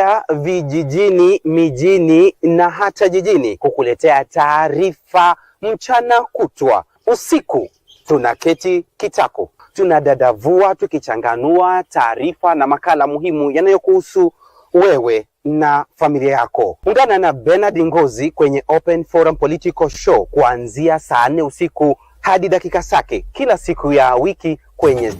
Tunaingia vijijini, mijini na hata jijini kukuletea taarifa mchana kutwa. Usiku tunaketi kitako, tunadadavua tukichanganua taarifa na makala muhimu yanayokuhusu wewe na familia yako. Ungana na Bernard Ngozi kwenye Open Forum Political Show kuanzia saa 4 usiku hadi dakika zake kila siku ya wiki kwenye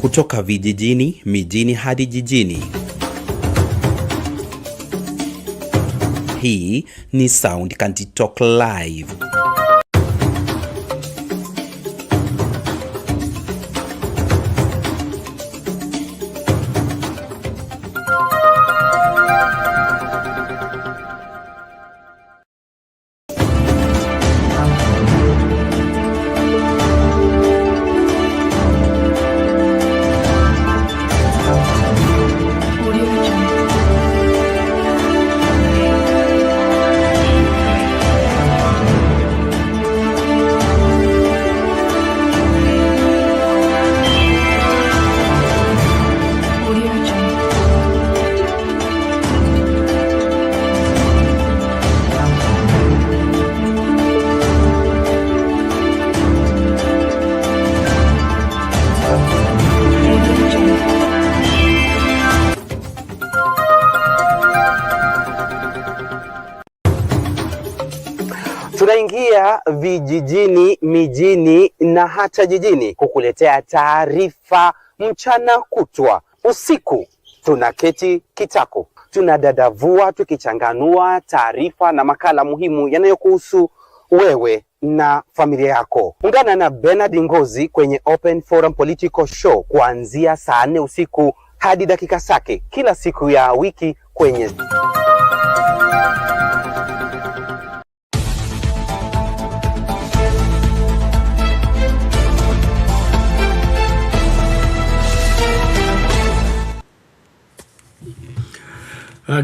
kutoka vijijini, mijini hadi jijini. Hii ni Sound Kanti Talk Live. Tunaingia vijijini, mijini na hata jijini kukuletea taarifa mchana kutwa. Usiku tunaketi kitako, tunadadavua tukichanganua taarifa na makala muhimu yanayokuhusu wewe na familia yako. Ungana na Bernard Ngozi kwenye Open Forum Political Show kuanzia saa 4 usiku hadi dakika zake kila siku ya wiki kwenye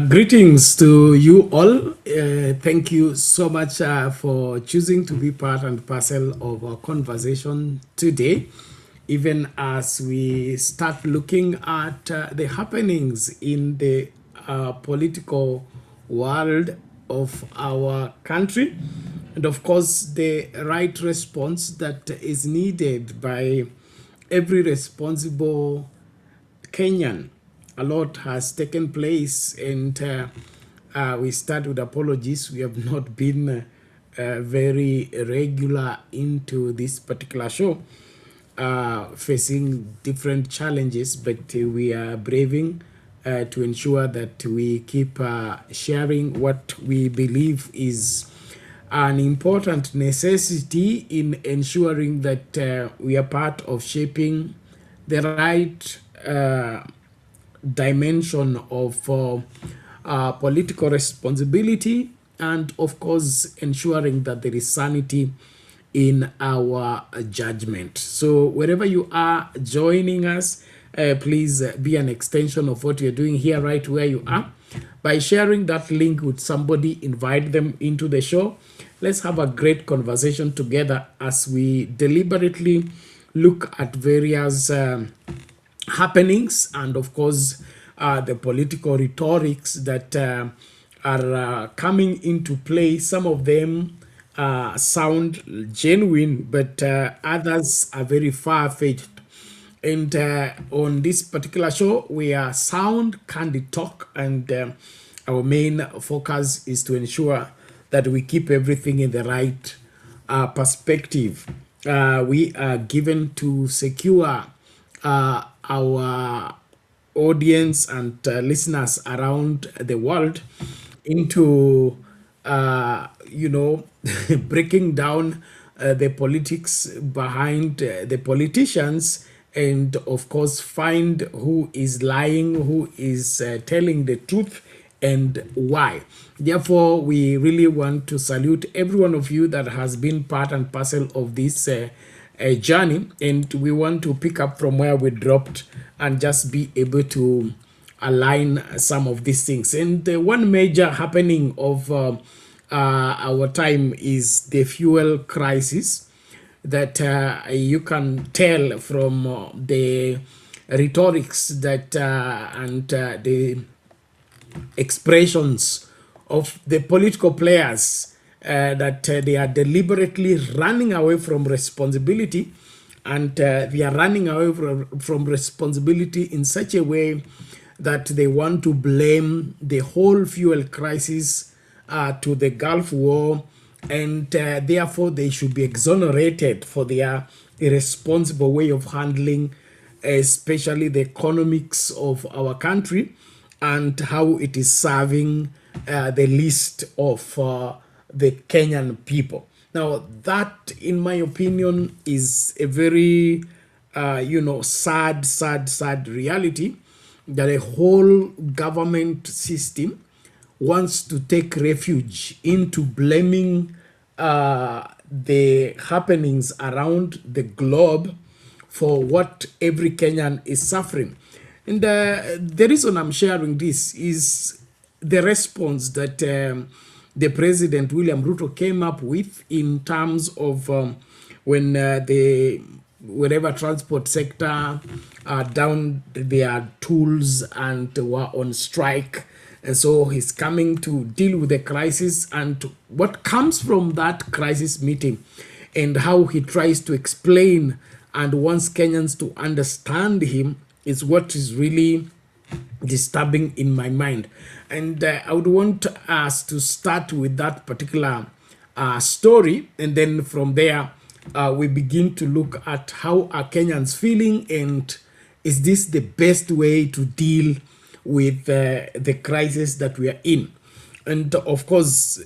Greetings to you all. Thank you so much for choosing to be part and parcel of our conversation today, even as we start looking at the happenings in the political world of our country, and of course the right response that is needed by every responsible Kenyan. A lot has taken place, and we start with apologies. We have not been very regular into this particular show, facing different challenges, but we are braving to ensure that we keep sharing what we believe is an important necessity in ensuring that we are part of shaping the right dimension of political responsibility, and of course ensuring that there is sanity in our judgment. So wherever you are joining us, please be an extension of what you're doing here right where you are by sharing that link with somebody. Invite them into the show. Let's have a great conversation together as we deliberately look at various happenings, and of course the political rhetorics that are coming into play. Some of them sound genuine, but others are very far-fetched. And on this particular show, we are Sound Candid Talk, and our main focus is to ensure that we keep everything in the right perspective. We are given to secure our audience and listeners around the world into breaking down the politics behind the politicians, and of course find who is lying, who is telling the truth, and why. Therefore, we really want to salute every one of you that has been part and parcel of this journey, and we want to pick up from where we dropped and just be able to align some of these things. And one major happening of our time is the fuel crisis that you can tell from the rhetorics that and the expressions of the political players that they are deliberately running away from responsibility, and they are running away from responsibility in such a way that they want to blame the whole fuel crisis to the Gulf War, and therefore they should be exonerated for their irresponsible way of handling especially the economics of our country and how it is serving the least of the Kenyan people. Now, that, in my opinion, is a very, sad reality, that a whole government system wants to take refuge into blaming the happenings around the globe for what every Kenyan is suffering. And the reason I'm sharing this is the response that the President William Ruto came up with in terms of when the whatever transport sector down their tools and were on strike. And so he's coming to deal with the crisis and what comes from that crisis meeting, and how he tries to explain and wants Kenyans to understand him is what is really disturbing in my mind. And I would want us to start with that particular story, and then from there we begin to look at how are Kenyans feeling, and is this the best way to deal with the crisis that we are in. And of course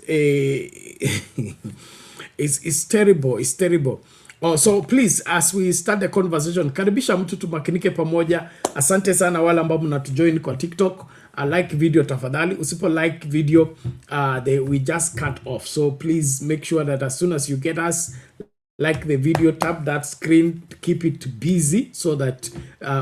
it's terrible. So please, as we start the conversation, karibisha mtu tumakinike pamoja. Asante sana wale ambao mnatujoin kwa TikTok. Like video tafadhali. Usipo like video, we just cut off. So please make sure that as soon as you get us, like the video, tap that screen, keep it busy so that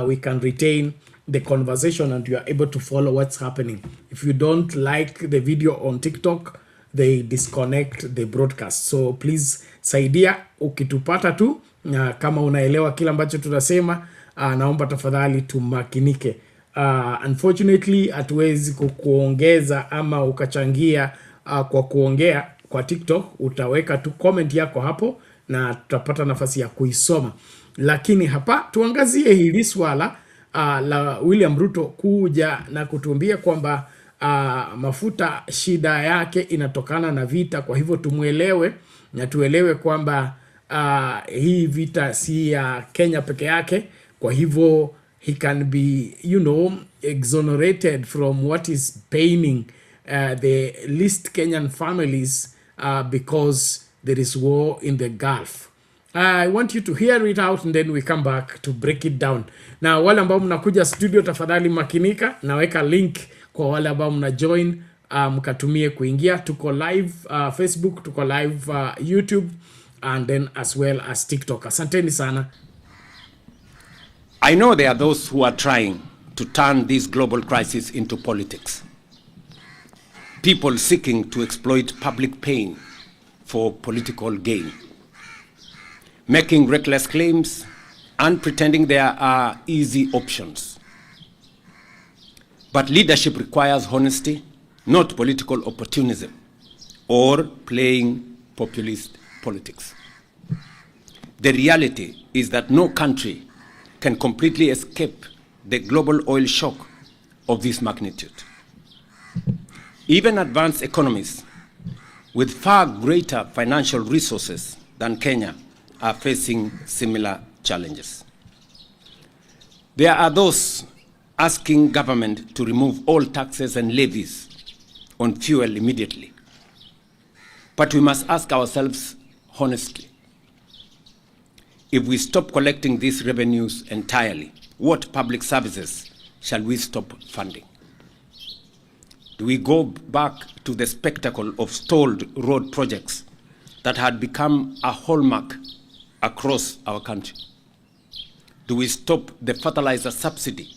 we can retain the conversation and you are able to follow what's happening. If you don't like the video on TikTok, they disconnect the broadcast. So please saidia ukitupata tu kama unaelewa kila ambacho tunasema, naomba tafadhali tumakinike. Unfortunately hatuwezi kukuongeza ama ukachangia kwa kuongea kwa TikTok. Utaweka tu comment yako hapo na tutapata nafasi ya kuisoma. Lakini hapa tuangazie hili swala la William Ruto kuja na kutuambia kwamba mafuta shida yake inatokana na vita. Kwa hivyo tumuelewe na tuelewe kwamba hii vita si ya Kenya peke yake. Kwa hivyo he can be, exonerated from what is paining the least Kenyan families because there is war in the Gulf. I want you to hear it out and then we come back to break it down. Na wale ambao mnakuja studio tafadhali makinika, naweka link kwa wale ambao mna join mkatumie kuingia. Tuko live Facebook, tuko live YouTube, and then as well as TikTok. Asanteni sana. I know there are those who are trying to turn this global crisis into politics. People seeking to exploit public pain for political gain, making reckless claims and pretending there are easy options. But leadership requires honesty, not political opportunism or playing populist politics. The reality is that no country can completely escape the global oil shock of this magnitude. Even advanced economies with far greater financial resources than Kenya are facing similar challenges. There are those asking government to remove all taxes and levies on fuel immediately. But we must ask ourselves honestly, if we stop collecting these revenues entirely, what public services shall we stop funding? Do we go back to the spectacle of stalled road projects that had become a hallmark across our country? Do we stop the fertilizer subsidy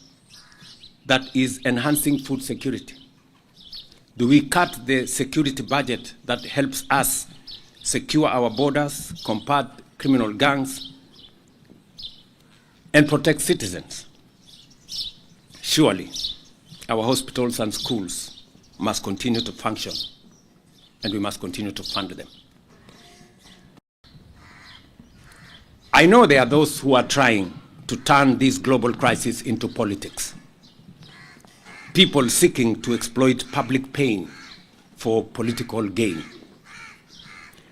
that is enhancing food security? Do we cut the security budget that helps us secure our borders, combat criminal gangs, and protect citizens? Surely, our hospitals and schools must continue to function, and we must continue to fund them. I know there are those who are trying to turn this global crisis into politics. People seeking to exploit public pain for political gain,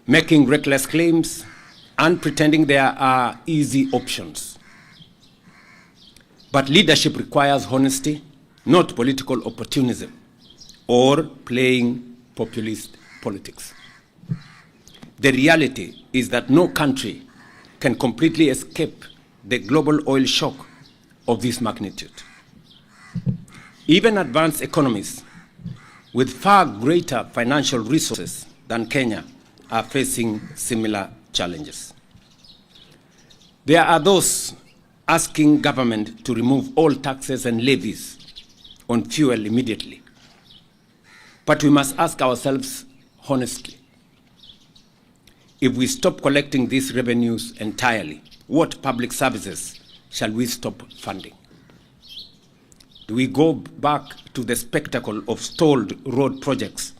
making reckless claims and pretending there are easy options. But leadership requires honesty, not political opportunism or playing populist politics. The reality is that no country can completely escape the global oil shock of this magnitude. Even advanced economies with far greater financial resources than Kenya are facing similar challenges. There are those asking government to remove all taxes and levies on fuel immediately. But we must ask ourselves honestly, if we stop collecting these revenues entirely, what public services shall we stop funding? Do we go back to the spectacle of stalled road projects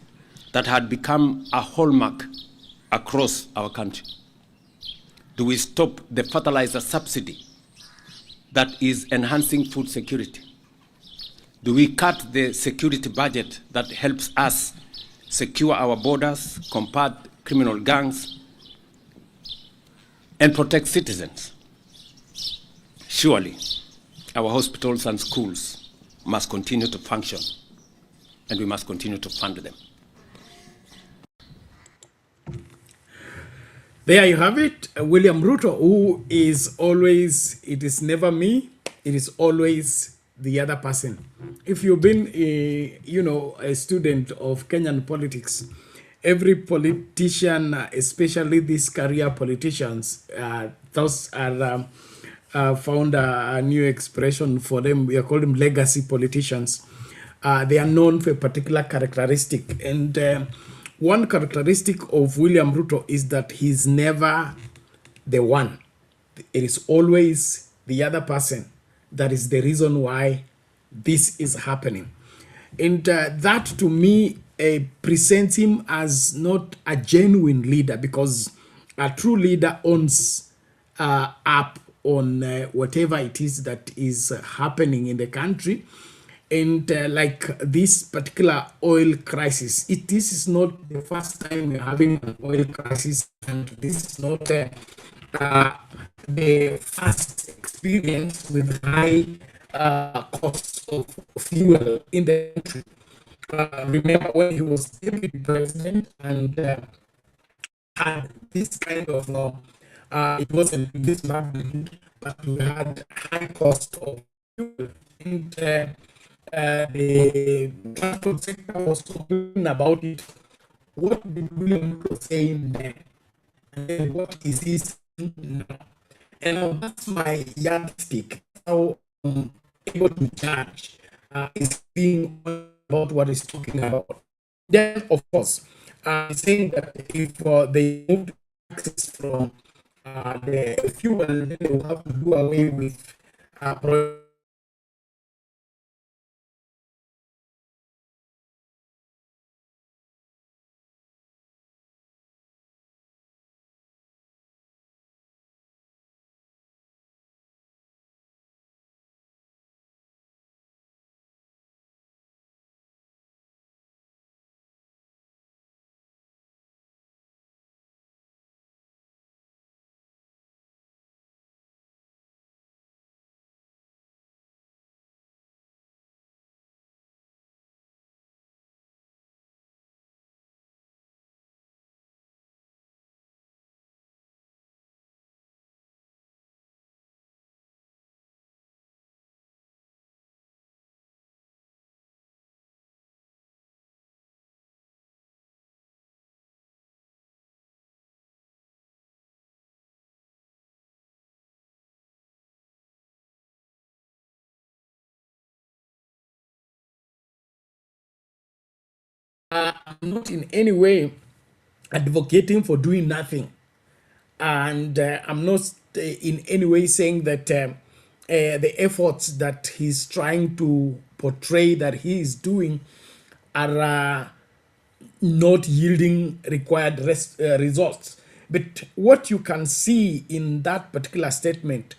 that had become a hallmark across our country? Do we stop the fertilizer subsidy that is enhancing food security? Do we cut the security budget that helps us secure our borders, combat criminal gangs, and protect citizens? Surely, our hospitals and schools must continue to function, and we must continue to fund them. There you have it, William Ruto, who is always, it is never me, it is always the other person. If you've been a student of Kenyan politics, every politician, especially these career politicians, those are found a new expression for them. We are called them legacy politicians. They are known for a particular characteristic. And one characteristic of William Ruto is that he's never the one. It is always the other person. That is the reason why this is happening. And that to me presents him as not a genuine leader, because a true leader owns up on whatever it is that is happening in the country. And like this particular oil crisis, this is not the first time we're having an oil crisis, and this is not the first experience with high costs of fuel in the country. Remember when he was deputy president and had this kind of it wasn't this magnitude, but we had high cost of fuel. And the transport sector was talking about it. What did William Ruto say then? And then what is he saying now? And that's my yardstick. How I'm able to judge is being about what he's talking about. Then, of course, saying that if they moved taxes from the fuel, then they will have to do away with I'm not in any way advocating for doing nothing. And I'm not in any way saying that the efforts that he's trying to portray that he is doing are not yielding required results. But what you can see in that particular statement,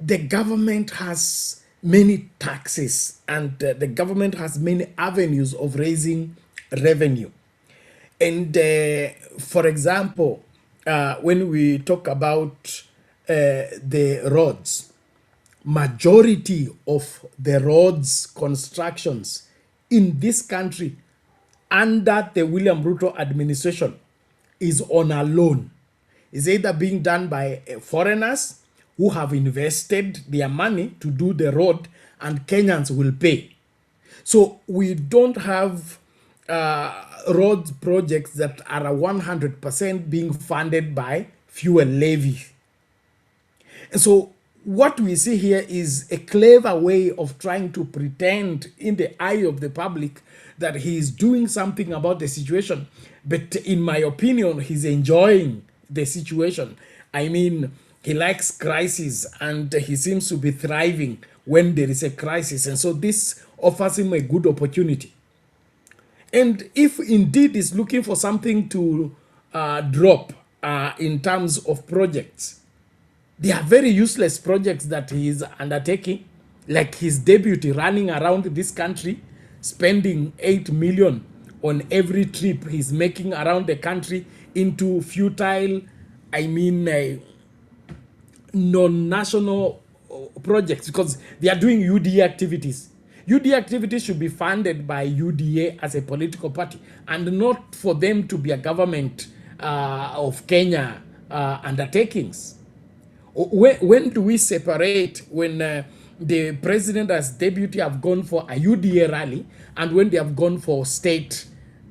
the government has many taxes and the government has many avenues of raising revenue. And for example, when we talk about the roads, majority of the roads constructions in this country under the William Ruto administration is on a loan. It's either being done by foreigners who have invested their money to do the road and Kenyans will pay. So we don't have road projects that are 100% being funded by fuel levy. And so what we see here is a clever way of trying to pretend in the eye of the public that he is doing something about the situation. But in my opinion, he's enjoying the situation. I mean, he likes crisis and he seems to be thriving when there is a crisis. And so this offers him a good opportunity. And if indeed he's looking for something to drop in terms of projects, they are very useless projects that he is undertaking, like his deputy running around this country, spending 8 million on every trip he's making around the country into futile, non-national projects, because they are doing UDA activities. UDA activities should be funded by UDA as a political party and not for them to be a government of Kenya undertakings. When do we separate when the president as deputy have gone for a UDA rally and when they have gone for state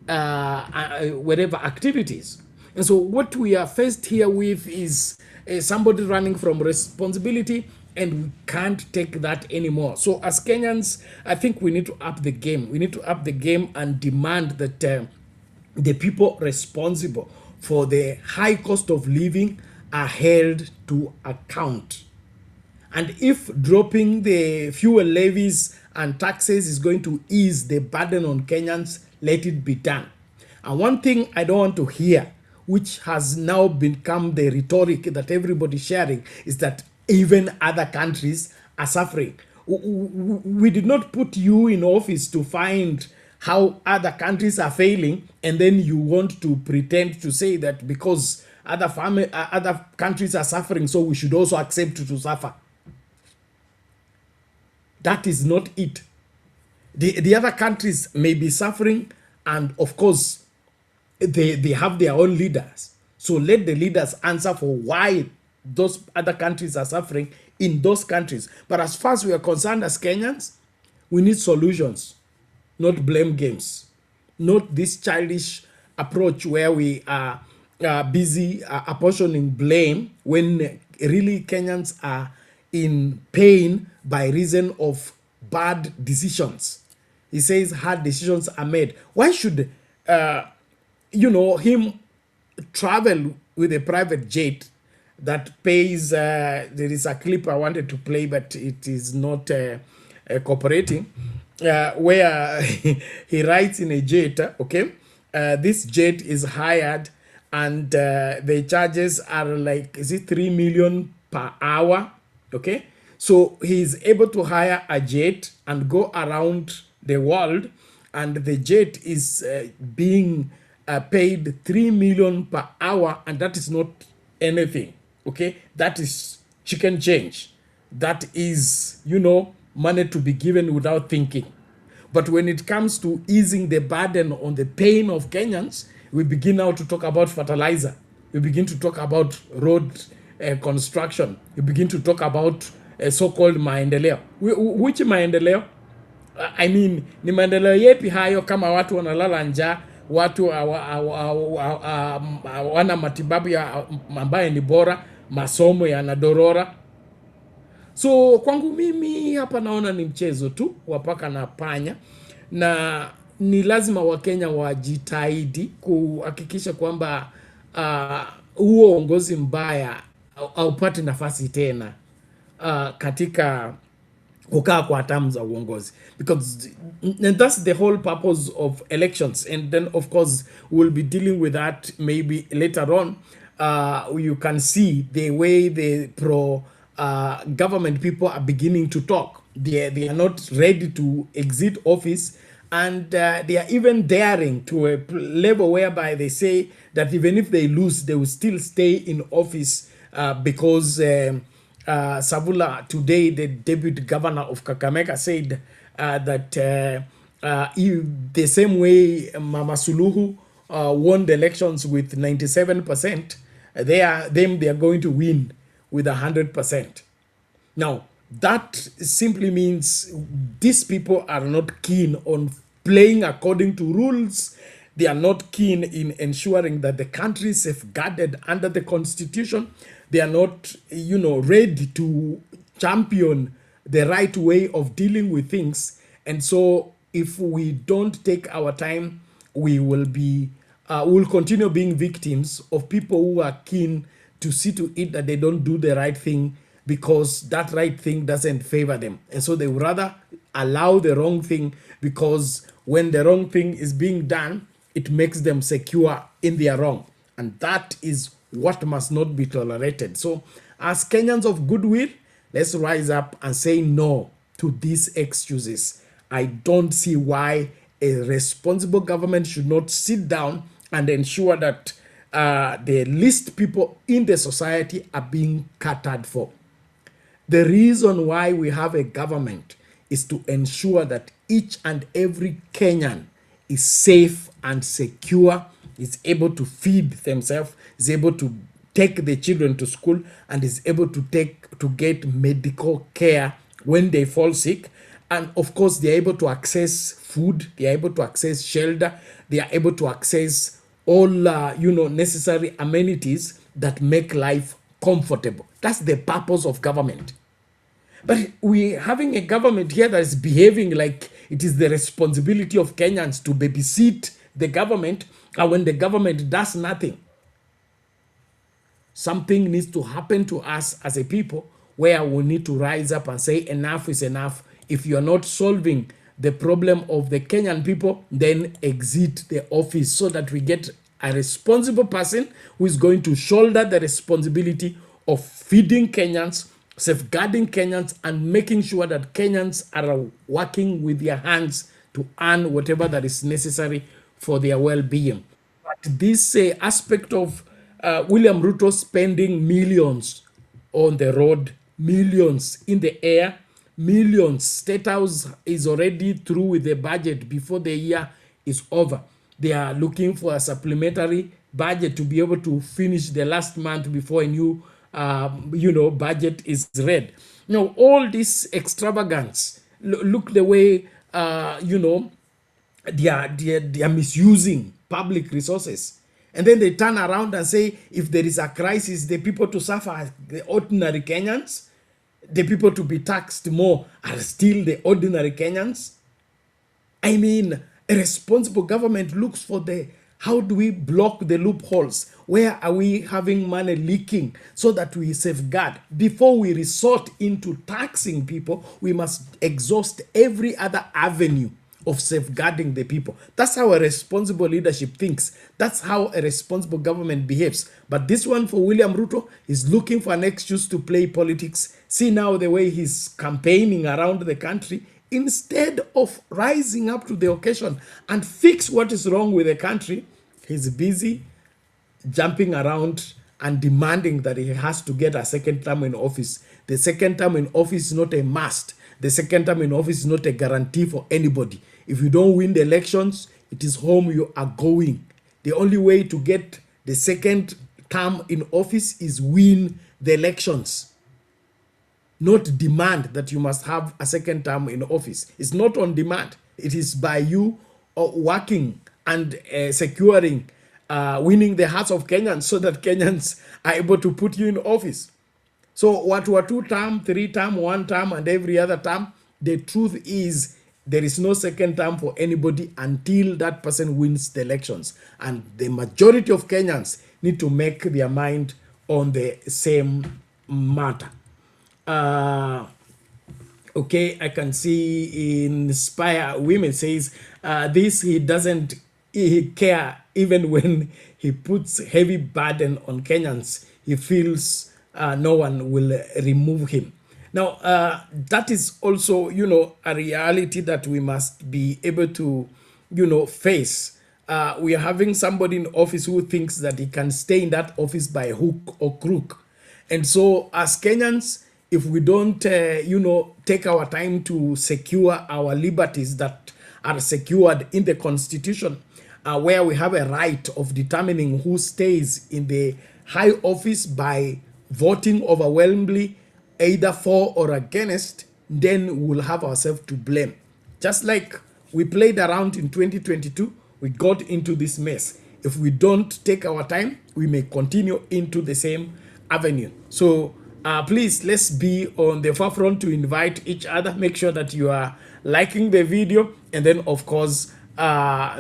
whatever activities? And so what we are faced here with is somebody running from responsibility, and we can't take that anymore. So as Kenyans, I think we need to up the game. We need to up the game and demand that the people responsible for the high cost of living are held to account. And if dropping the fuel levies and taxes is going to ease the burden on Kenyans, let it be done. And one thing I don't want to hear, which has now become the rhetoric that everybody's sharing, is that even other countries are suffering. We did not put you in office to find how other countries are failing, and then you want to pretend to say that because other countries are suffering, so we should also accept to suffer. That is not it. The other countries may be suffering, and of course, they have their own leaders. So let the leaders answer for why those other countries are suffering in those countries. But as far as we are concerned as Kenyans, we need solutions, not blame games. Not this childish approach where we are busy apportioning blame when really Kenyans are in pain by reason of bad decisions. He says hard decisions are made. Why should him travel with a private jet that pays? There is a clip I wanted to play, but it is not cooperating, where he rides in a jet. Okay, this jet is hired, and the charges are like, is it 3 million per hour? Okay, so he's able to hire a jet and go around the world, and the jet is being paid 3 million per hour, and that is not anything. Okay, that is chicken change. That is, money to be given without thinking. But when it comes to easing the burden on the pain of Kenyans, we begin now to talk about fertilizer. We begin to talk about road construction. We begin to talk about so-called maendeleo. Which maendeleo? I mean, ni maendeleo yepi hayo kama watu wanalala njaa, watu wana matibabu ya ambaye ni bora, masomo yanadorora. So kwangu mimi hapa naona ni mchezo tu wa paka na panya, na ni lazima Wakenya wajitahidi kuhakikisha kwamba huo uongozi mbaya haupati nafasi tena katika kukaa kwa hatamu za uongozi, because and that's the whole purpose of elections. And then of course we'll be dealing with that maybe later on. You can see the way the government people are beginning to talk. They are not ready to exit office, and they are even daring to a level whereby they say that even if they lose, they will still stay in office because Sabula today, the deputy governor of Kakamega, said that the same way Mama Suluhu won the elections with 97%, they are going to win with 100%. Now, that simply means these people are not keen on playing according to rules. They are not keen in ensuring that the country is safeguarded under the constitution. They are not, ready to champion the right way of dealing with things. And so if we don't take our time, we will we'll continue being victims of people who are keen to see to it that they don't do the right thing, because that right thing doesn't favor them. And so they would rather allow the wrong thing, because when the wrong thing is being done, it makes them secure in their wrong. And that is what must not be tolerated. So as Kenyans of goodwill, let's rise up and say no to these excuses. I don't see why a responsible government should not sit down and ensure that the least people in the society are being catered for. The reason why we have a government is to ensure that each and every Kenyan is safe and secure, is able to feed themselves, is able to take the children to school, and is able to get medical care when they fall sick. And of course, they are able to access food, they are able to access shelter, they are able to access all necessary amenities that make life comfortable. That's the purpose of government. But we're having a government here that is behaving like it is the responsibility of Kenyans to babysit the government, and when the government does nothing, something needs to happen to us as a people where we need to rise up and say enough is enough. If you're not solving the problem of the Kenyan people, then exit the office so that we get a responsible person who is going to shoulder the responsibility of feeding Kenyans, safeguarding Kenyans, and making sure that Kenyans are working with their hands to earn whatever that is necessary for their well-being. But this aspect of William Ruto spending millions on the road, millions in the air, millions. State House is already through with the budget before the year is over. They are looking for a supplementary budget to be able to finish the last month before a new budget is read. Now, all this extravagance, look the way, they are misusing public resources. And then they turn around and say, if there is a crisis, the people to suffer are the ordinary Kenyans. The people to be taxed more are still the ordinary Kenyans. I mean, a responsible government looks for how do we block the loopholes? Where are we having money leaking so that we safeguard? Before we resort into taxing people, we must exhaust every other avenue of safeguarding the people. That's how a responsible leadership thinks. That's how a responsible government behaves. But this one for William Ruto is looking for an excuse to play politics. See now the way he's campaigning around the country. Instead of rising up to the occasion and fix what is wrong with the country, he's busy jumping around and demanding that he has to get a second term in office. The second term in office is not a must. The second term in office is not a guarantee for anybody. If you don't win the elections, it is home you are going. The only way to get the second term in office is win the elections. Not demand that you must have a second term in office. It's not on demand. It is by you working and securing, winning the hearts of Kenyans so that Kenyans are able to put you in office. So what were 2 term, 3 term, 1 term, and every other term, the truth is there is no second term for anybody until that person wins the elections. And the majority of Kenyans need to make their mind on the same matter. Okay, I can see Inspire Women says this, he doesn't care even when he puts heavy burden on Kenyans. He feels no one will remove him. Now, that is also, a reality that we must be able to, face. We are having somebody in office who thinks that he can stay in that office by hook or crook. And so as Kenyans, if we don't, take our time to secure our liberties that are secured in the Constitution, where we have a right of determining who stays in the high office by voting overwhelmingly either for or against, then we'll have ourselves to blame. Just like we played around in 2022, we got into this mess. If we don't take our time, we may continue into the same avenue. So please, let's be on the forefront to invite each other. Make sure that you are liking the video, and then of course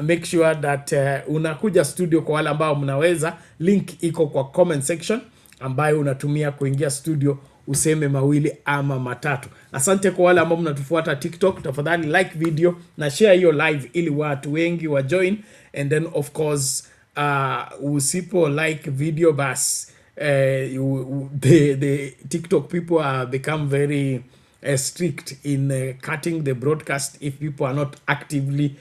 make sure that unakuja studio kwa wale ambao mnaweza. Link iko kwa comment section ambayo unatumia kuingia studio useme mawili ama matatu. Asante kwa wale ambao mnatufuata TikTok, tafadhali like video na share hiyo live ili watu wengi wa join. And then of course usipo like video bas the TikTok people are become very strict in cutting the broadcast if people are not actively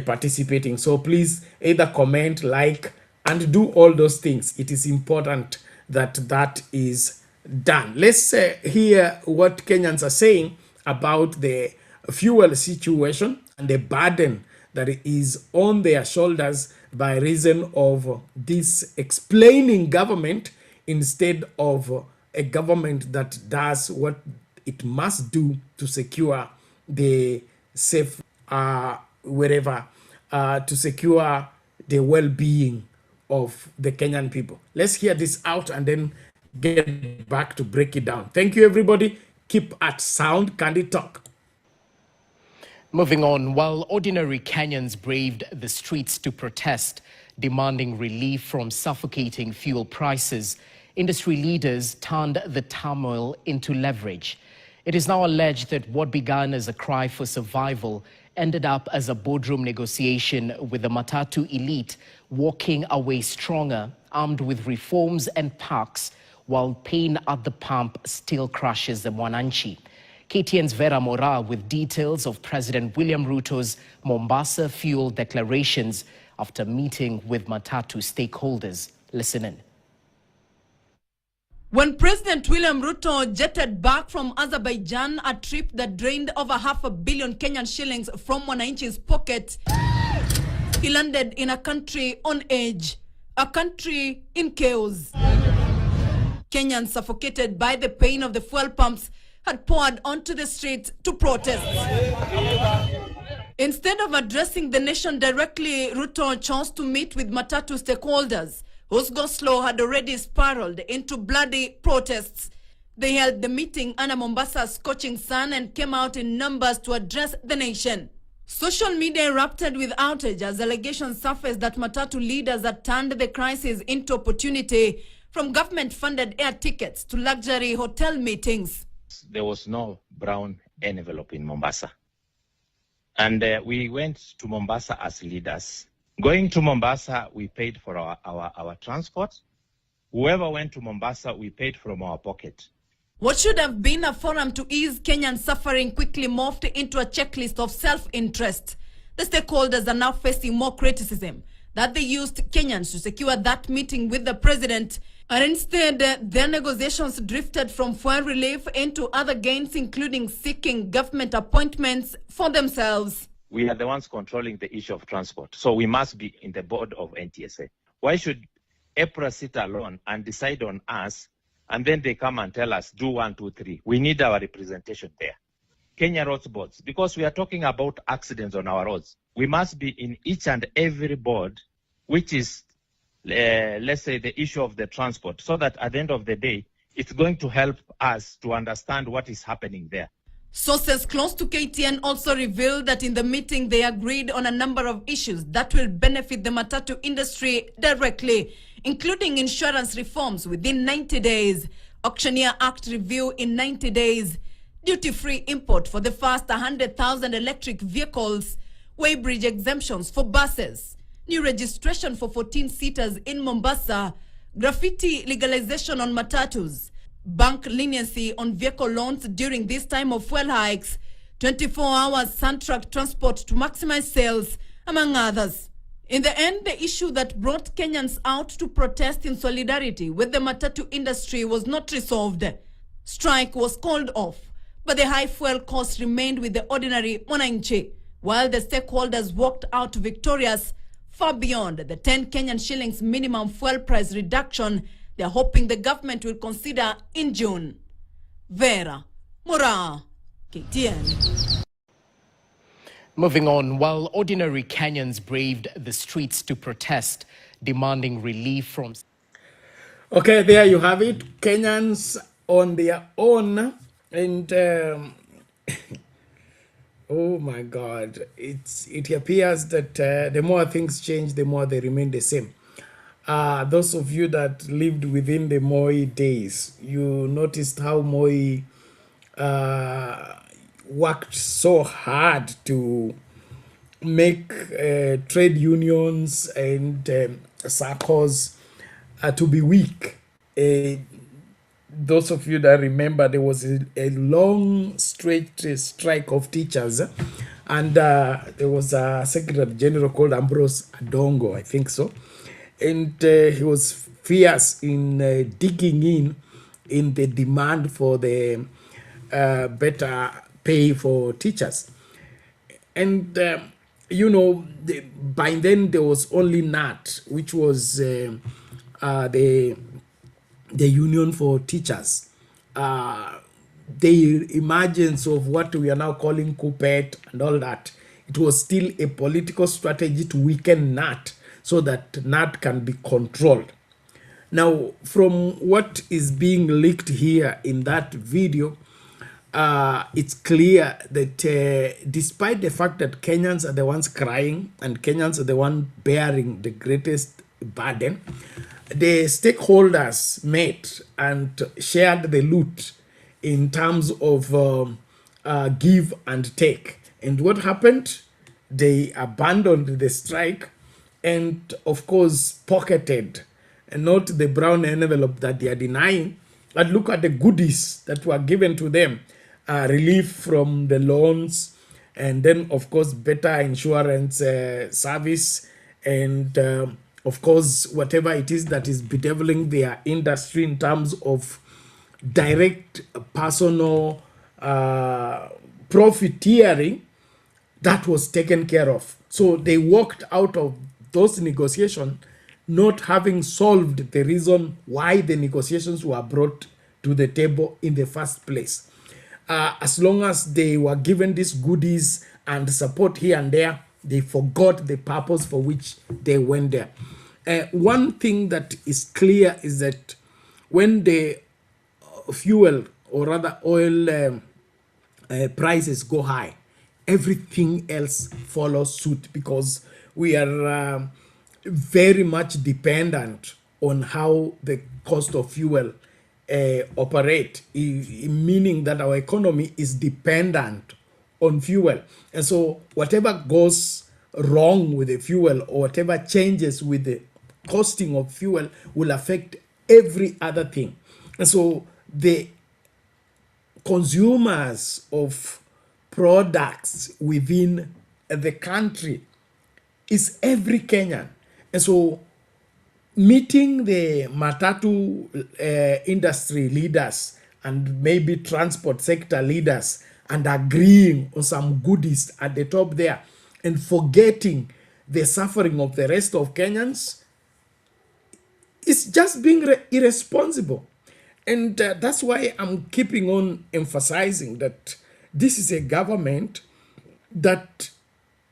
participating. So please either comment, like, and do all those things. It is important that that is done. Let's hear what Kenyans are saying about the fuel situation and the burden that is on their shoulders by reason of this explaining government instead of a government that does what it must do to secure the safe wherever, to secure the well-being of the Kenyan people. Let's hear this out and then get back to break it down. Thank you, everybody. Keep at Sound Candy Talk. Moving on, while ordinary Kenyans braved the streets to protest, demanding relief from suffocating fuel prices, industry leaders turned the turmoil into leverage. It is now alleged that what began as a cry for survival ended up as a boardroom negotiation with the Matatu elite walking away stronger, armed with reforms and parks, while pain at the pump still crushes the Mwananchi. KTN's Vera Mora with details of President William Ruto's Mombasa fuel declarations after meeting with Matatu stakeholders. Listen in. When President William Ruto jetted back from Azerbaijan, a trip that drained over $500 million Kenyan shillings from Mwananchi's pocket, he landed in a country on edge, a country in chaos. Kenyans, suffocated by the pain of the fuel pumps, had poured onto the streets to protest. Instead of addressing the nation directly, Ruto chose to meet with Matatu stakeholders, whose go-slow had already spiraled into bloody protests. They held the meeting under Mombasa's scorching sun and came out in numbers to address the nation. Social media erupted with outrage as allegations surfaced that Matatu leaders had turned the crisis into opportunity, from government-funded air tickets to luxury hotel meetings. There was no brown envelope in Mombasa. And we went to Mombasa as leaders. Going to Mombasa, we paid for our transport. Whoever went to Mombasa, we paid from our pocket. What should have been a forum to ease Kenyan suffering quickly morphed into a checklist of self-interest. The stakeholders are now facing more criticism that they used Kenyans to secure that meeting with the president, and instead their negotiations drifted from fuel relief into other gains, including seeking government appointments for themselves. We are the ones controlling the issue of transport, so we must be in the board of NTSA. Why should EPRA sit alone and decide on us, and then they come and tell us, do 1, 2, 3. We need our representation there. Kenya Roads Boards, because we are talking about accidents on our roads. We must be in each and every board, which is, let's say, the issue of the transport, so that at the end of the day, it's going to help us to understand what is happening there. Sources close to KTN also revealed that in the meeting they agreed on a number of issues that will benefit the matatu industry directly, including insurance reforms within 90 days, Auctioneer Act review in 90 days, duty-free import for the first 100,000 electric vehicles, weighbridge exemptions for buses, new registration for 14-seaters in Mombasa, graffiti legalization on matatus, bank leniency on vehicle loans during this time of fuel hikes, 24 hours sand truck transport to maximize sales, among others. In the end, the issue that brought Kenyans out to protest in solidarity with the matatu industry was not resolved. Strike was called off, but the high fuel costs remained with the ordinary mwananchi, while the stakeholders walked out victorious, far beyond the 10 Kenyan shillings minimum fuel price reduction they're hoping the government will consider in June. Vera Mora, KTN. Moving on, while ordinary Kenyans braved the streets to protest, demanding relief from... Okay, there you have it. Kenyans on their own. And oh my God, it appears that the more things change, the more they remain the same. Those of you that lived within the Moi days, you noticed how Moi worked so hard to make trade unions and circles to be weak. Those of you that remember, there was a long straight strike of teachers, and there was a Secretary General called Ambrose Adongo, I think so. And he was fierce in digging in the demand for the better pay for teachers. And, by then there was only NAT, which was the union for teachers. The emergence of what we are now calling CUPET and all that, it was still a political strategy to weaken NAT, so that NAT can be controlled. Now, from what is being leaked here in that video, it's clear that despite the fact that Kenyans are the ones crying and Kenyans are the ones bearing the greatest burden, the stakeholders met and shared the loot in terms of give and take. And what happened? They abandoned the strike and, of course, pocketed, and not the brown envelope that they are denying, but look at the goodies that were given to them. Relief from the loans, and then, of course, better insurance service, and, of course, whatever it is that is bedeviling their industry in terms of direct personal profiteering, that was taken care of. So they walked out of those negotiations not having solved the reason why the negotiations were brought to the table in the first place. As long as they were given these goodies and support here and there, they forgot the purpose for which they went there. One thing that is clear is that when the fuel, or rather oil prices go high, everything else follows suit, because we are very much dependent on how the cost of fuel operate, meaning that our economy is dependent on fuel. And so whatever goes wrong with the fuel, or whatever changes with the costing of fuel, will affect every other thing. And so the consumers of products within the country is every Kenyan. And so meeting the matatu industry leaders and maybe transport sector leaders and agreeing on some goodies at the top there and forgetting the suffering of the rest of Kenyans is just being irresponsible. And that's why I'm keeping on emphasizing that this is a government that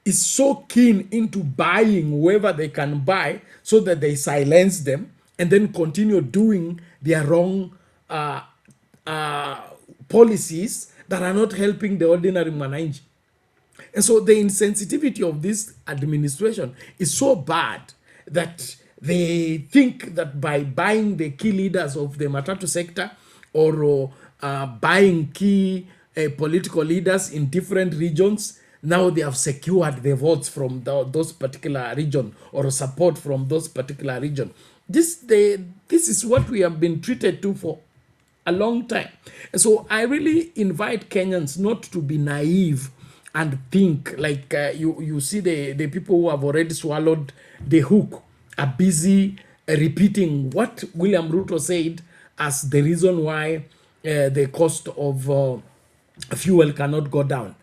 is so keen into buying whoever they can buy so that they silence them and then continue doing their wrong policies that are not helping the ordinary mwananchi. And so the insensitivity of this administration is so bad that they think that by buying the key leaders of the matatu sector, or buying key political leaders in different regions, now they have secured the votes from those particular region, or support from those particular region. This is what we have been treated to for a long time. And so I really invite Kenyans not to be naive and think like you see the people who have already swallowed the hook are busy repeating what William Ruto said as the reason why the cost of fuel cannot go down.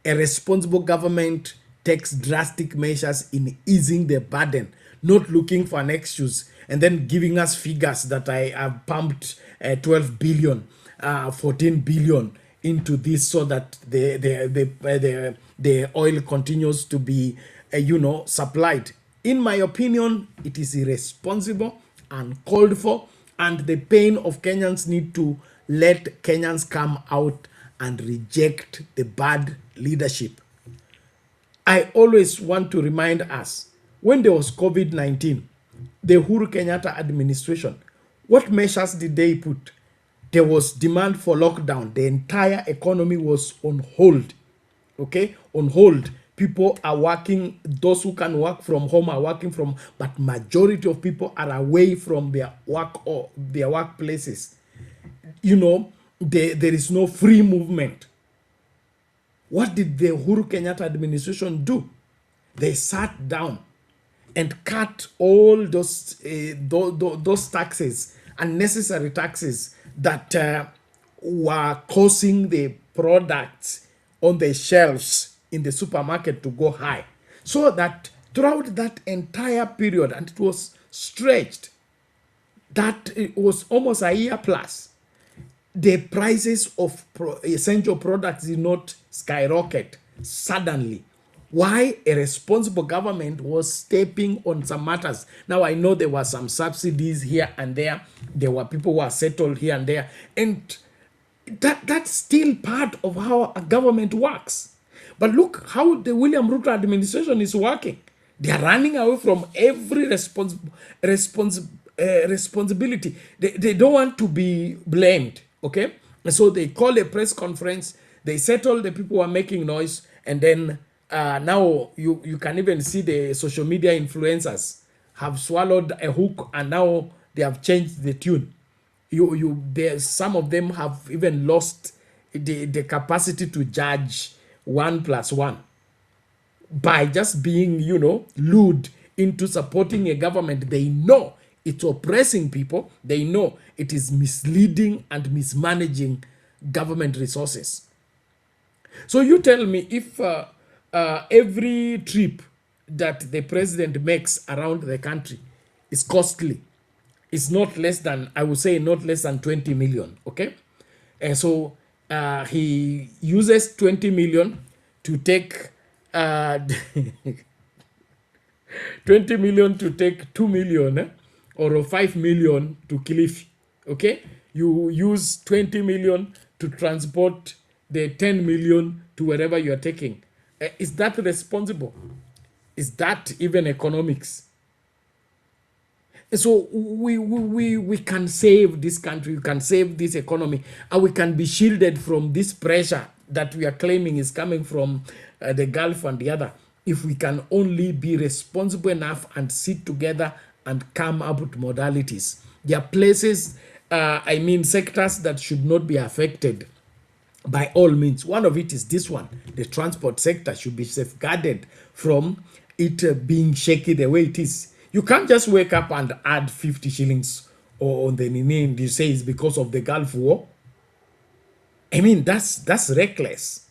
A responsible government takes drastic measures in easing the burden, not looking for an excuse and then giving us figures that I have pumped 12 billion, 14 billion into this so that the oil continues to be, supplied. In my opinion, it is irresponsible and called for, and the pain of Kenyans need to let Kenyans come out and reject the bad leadership. I always want to remind us, when there was COVID-19, the Uhuru Kenyatta administration, what measures did they put? There was demand for lockdown. The entire economy was on hold. Okay, on hold. People are working. Those who can work from home are working from, but majority of people are away from their work or their workplaces. There is no free movement. What did the Uhuru Kenyatta administration do? They sat down and cut all those taxes, unnecessary taxes that were causing the products on the shelves in the supermarket to go high. So that throughout that entire period, and it was stretched, that it was almost a year plus, the prices of essential products did not skyrocket suddenly. Why? A responsible government was stepping on some matters. Now, I know there were some subsidies here and there. There were people who are settled here and there. And that's still part of how a government works. But look how the William Ruto administration is working. They are running away from every responsibility. They don't want to be blamed, okay? And so they call a press conference. They settle the people who are making noise, and then now you can even see the social media influencers have swallowed a hook, and now they have changed the tune. Some of them have even lost the capacity to judge 1 + 1 by just being, lured into supporting a government. They know it's oppressing people. They know it is misleading and mismanaging government resources. So you tell me, if every trip that the president makes around the country is costly, it's not less than, I would say, not less than 20 million, okay? And so he uses 20 million to take 20 million to take 2 million or 5 million to Kilifi, okay? You use 20 million to transport the 10 million to wherever you are taking. Is that responsible? Is that even economics? So we can save this country, we can save this economy, and we can be shielded from this pressure that we are claiming is coming from the Gulf and the other, if we can only be responsible enough and sit together and come up with modalities. There are places, sectors that should not be affected by all means. One of it is this one. The transport sector should be safeguarded from it being shaky the way it is. You can't just wake up and add 50 shillings on the name. You say it's because of the Gulf War. That's reckless.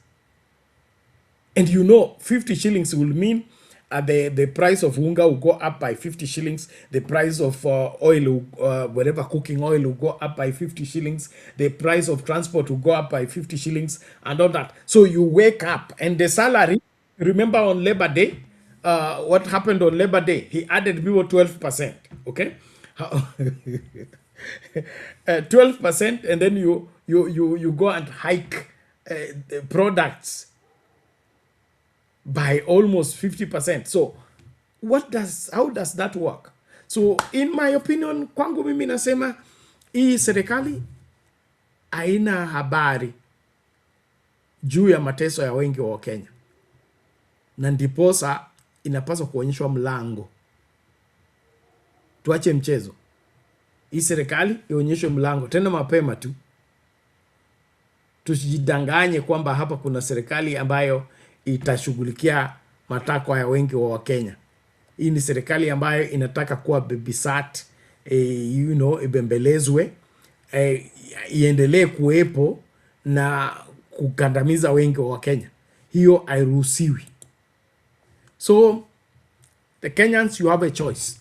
And 50 shillings will mean the price of unga will go up by 50 shillings. The price of oil, whatever cooking oil, will go up by 50 shillings. The price of transport will go up by 50 shillings and all that. So you wake up, and the salary, remember on Labor Day, what happened on Labor Day? He added people 12%, okay? 12%, and then you go and hike products by almost 50%. So how does that work? So in my opinion, kwangu mimi nasema hii serikali haina habari juu ya mateso ya wengi wa Kenya, na ndiposa inapaswa kuonyeshwa mlango. Tuache mchezo, hii serikali ionyeshwe mlango tena mapema tu. Tusijidanganye kwamba hapa kuna serikali ambayo itashughulikia matakwa ya wengi wa Kenya. Hii ni serikali ambayo inataka kuwa babysat, ibembelezwe, iendelee kuwepo na kukandamiza wengi wa Kenya. Hiyo hairuhusiwi. So the Kenyans, you have a choice.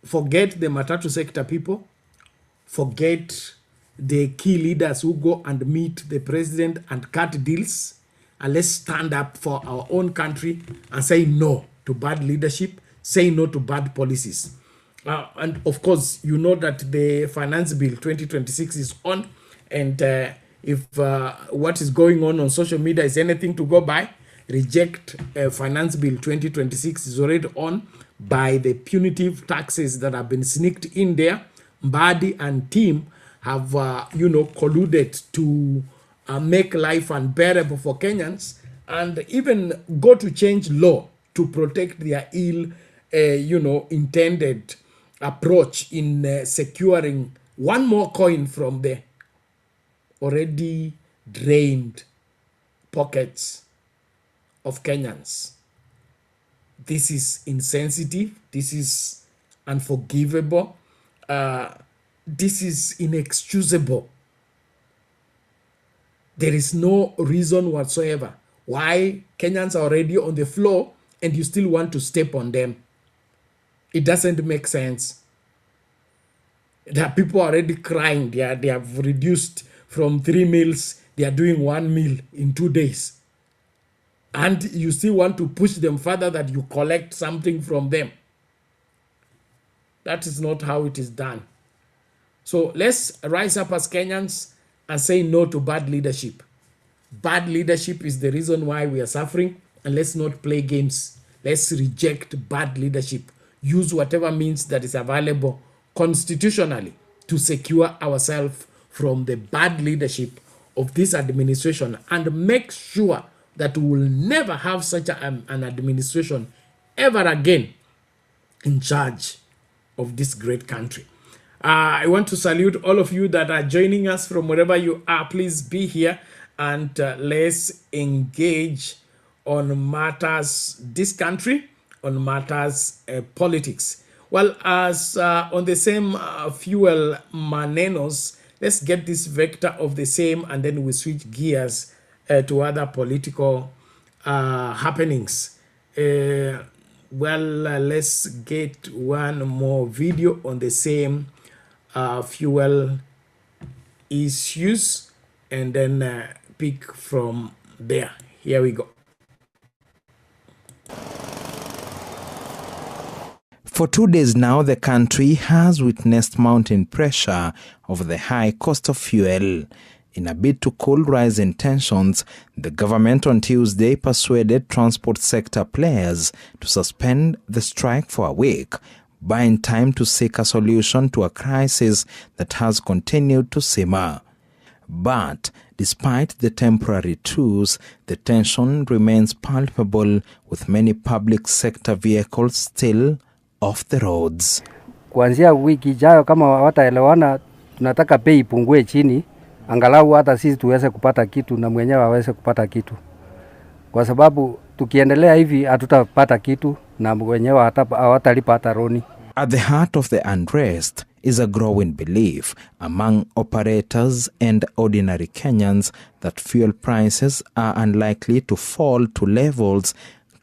Forget the matatu sector people. Forget the key leaders who go and meet the president and cut deals. And let's stand up for our own country and say no to bad leadership, say no to bad policies. And of course, you know that the Finance Bill 2026 is on. And if what is going on social media is anything to go by, reject Finance Bill 2026 is already on by the punitive taxes that have been sneaked in there. Mbadi and team have, colluded to make life unbearable for Kenyans, and even go to change law to protect their intended approach in securing one more coin from the already drained pockets of Kenyans. This is insensitive. This is unforgivable. This is inexcusable. There is no reason whatsoever why Kenyans are already on the floor and you still want to step on them. It doesn't make sense. There are people already crying. They have reduced from 3 meals. They are doing 1 meal in 2 days. And you still want to push them further that you collect something from them. That is not how it is done. So let's rise up as Kenyans and say no to bad leadership. Bad leadership is the reason why we are suffering, and let's not play games. Let's reject bad leadership. Use whatever means that is available constitutionally to secure ourselves from the bad leadership of this administration, and make sure that we will never have such an administration ever again in charge of this great country. I want to salute all of you that are joining us from wherever you are. Please be here and let's engage on matters this country, on matters politics. Well, as on the same fuel manenos, let's get this vector of the same, and then we switch gears to other political happenings. Let's get one more video on the same fuel issues, and then pick from there. Here we go. For 2 days now, the country has witnessed mounting pressure over the high cost of fuel. In a bid to cool rising tensions, the government on Tuesday persuaded transport sector players to suspend the strike for a week, buying time to seek a solution to a crisis that has continued to simmer. But despite the temporary truce, the tension remains palpable, with many public sector vehicles still off the roads. Kuanzia wiki ijayo, kama wataelewana, tunataka bei ipungue chini, angalau hata sisi tuweze kupata kitu na mwenyewe aweze kupata kitu. Kwa sababu tukiendelea hivi hatutapata kitu na mwenyewe hawatalipa hata roni. At the heart of the unrest is a growing belief among operators and ordinary Kenyans that fuel prices are unlikely to fall to levels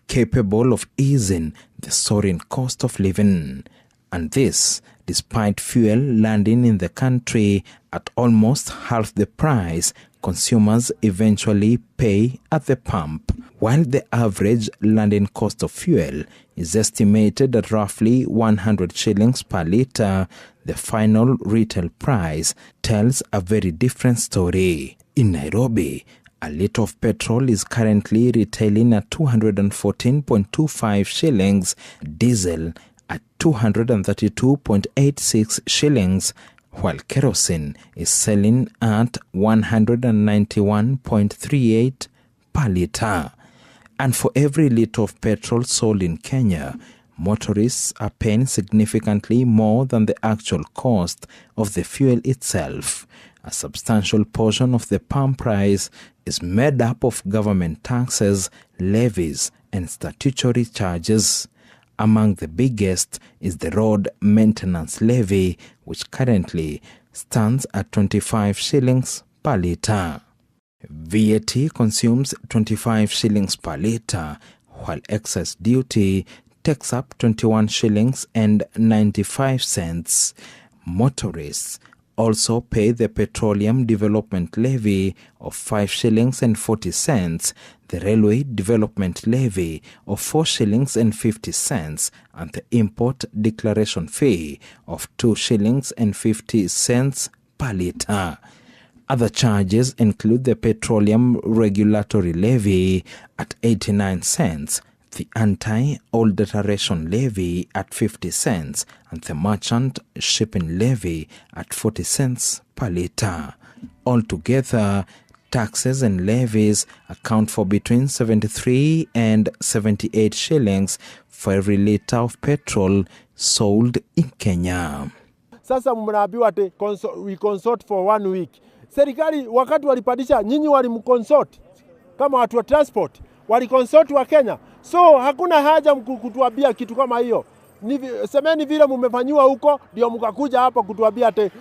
capable of easing the soaring cost of living. And this, despite fuel landing in the country at almost half the price consumers eventually pay at the pump. While the average landing cost of fuel is estimated at roughly 100 shillings per litre, the final retail price tells a very different story. In Nairobi, a litre of petrol is currently retailing at 214.25 shillings, diesel at 232.86 shillings, while kerosene is selling at 191.38 per litre. And for every litre of petrol sold in Kenya, motorists are paying significantly more than the actual cost of the fuel itself. A substantial portion of the pump price is made up of government taxes, levies, and statutory charges. Among the biggest is the road maintenance levy, which currently stands at 25 shillings per litre. VAT consumes 25 shillings per litre, while excess duty takes up 21 shillings and 95 cents. Motorists also pay the Petroleum Development Levy of 5 shillings and 40 cents, the Railway Development Levy of 4 shillings and 50 cents, and the Import Declaration Fee of 2 shillings and 50 cents per litre. Other charges include the Petroleum Regulatory Levy at 89 cents, the Anti-Oil Deterioration Levy at 50 cents, and the Merchant Shipping Levy at 40 cents per litre. Altogether, taxes and levies account for between 73 and 78 shillings for every litre of petrol sold in Kenya. Sasa mnaambiwa ati we consult for 1 week. Serikali wakati walipandisha, nyinyi walimconsult kama watu wa transport, waliconsult wa Kenya. So hakuna haja kutuambia kitu kama hiyo. Semeni vile mmefanyiwa huko ndio mkakuja hapa kutuambia ate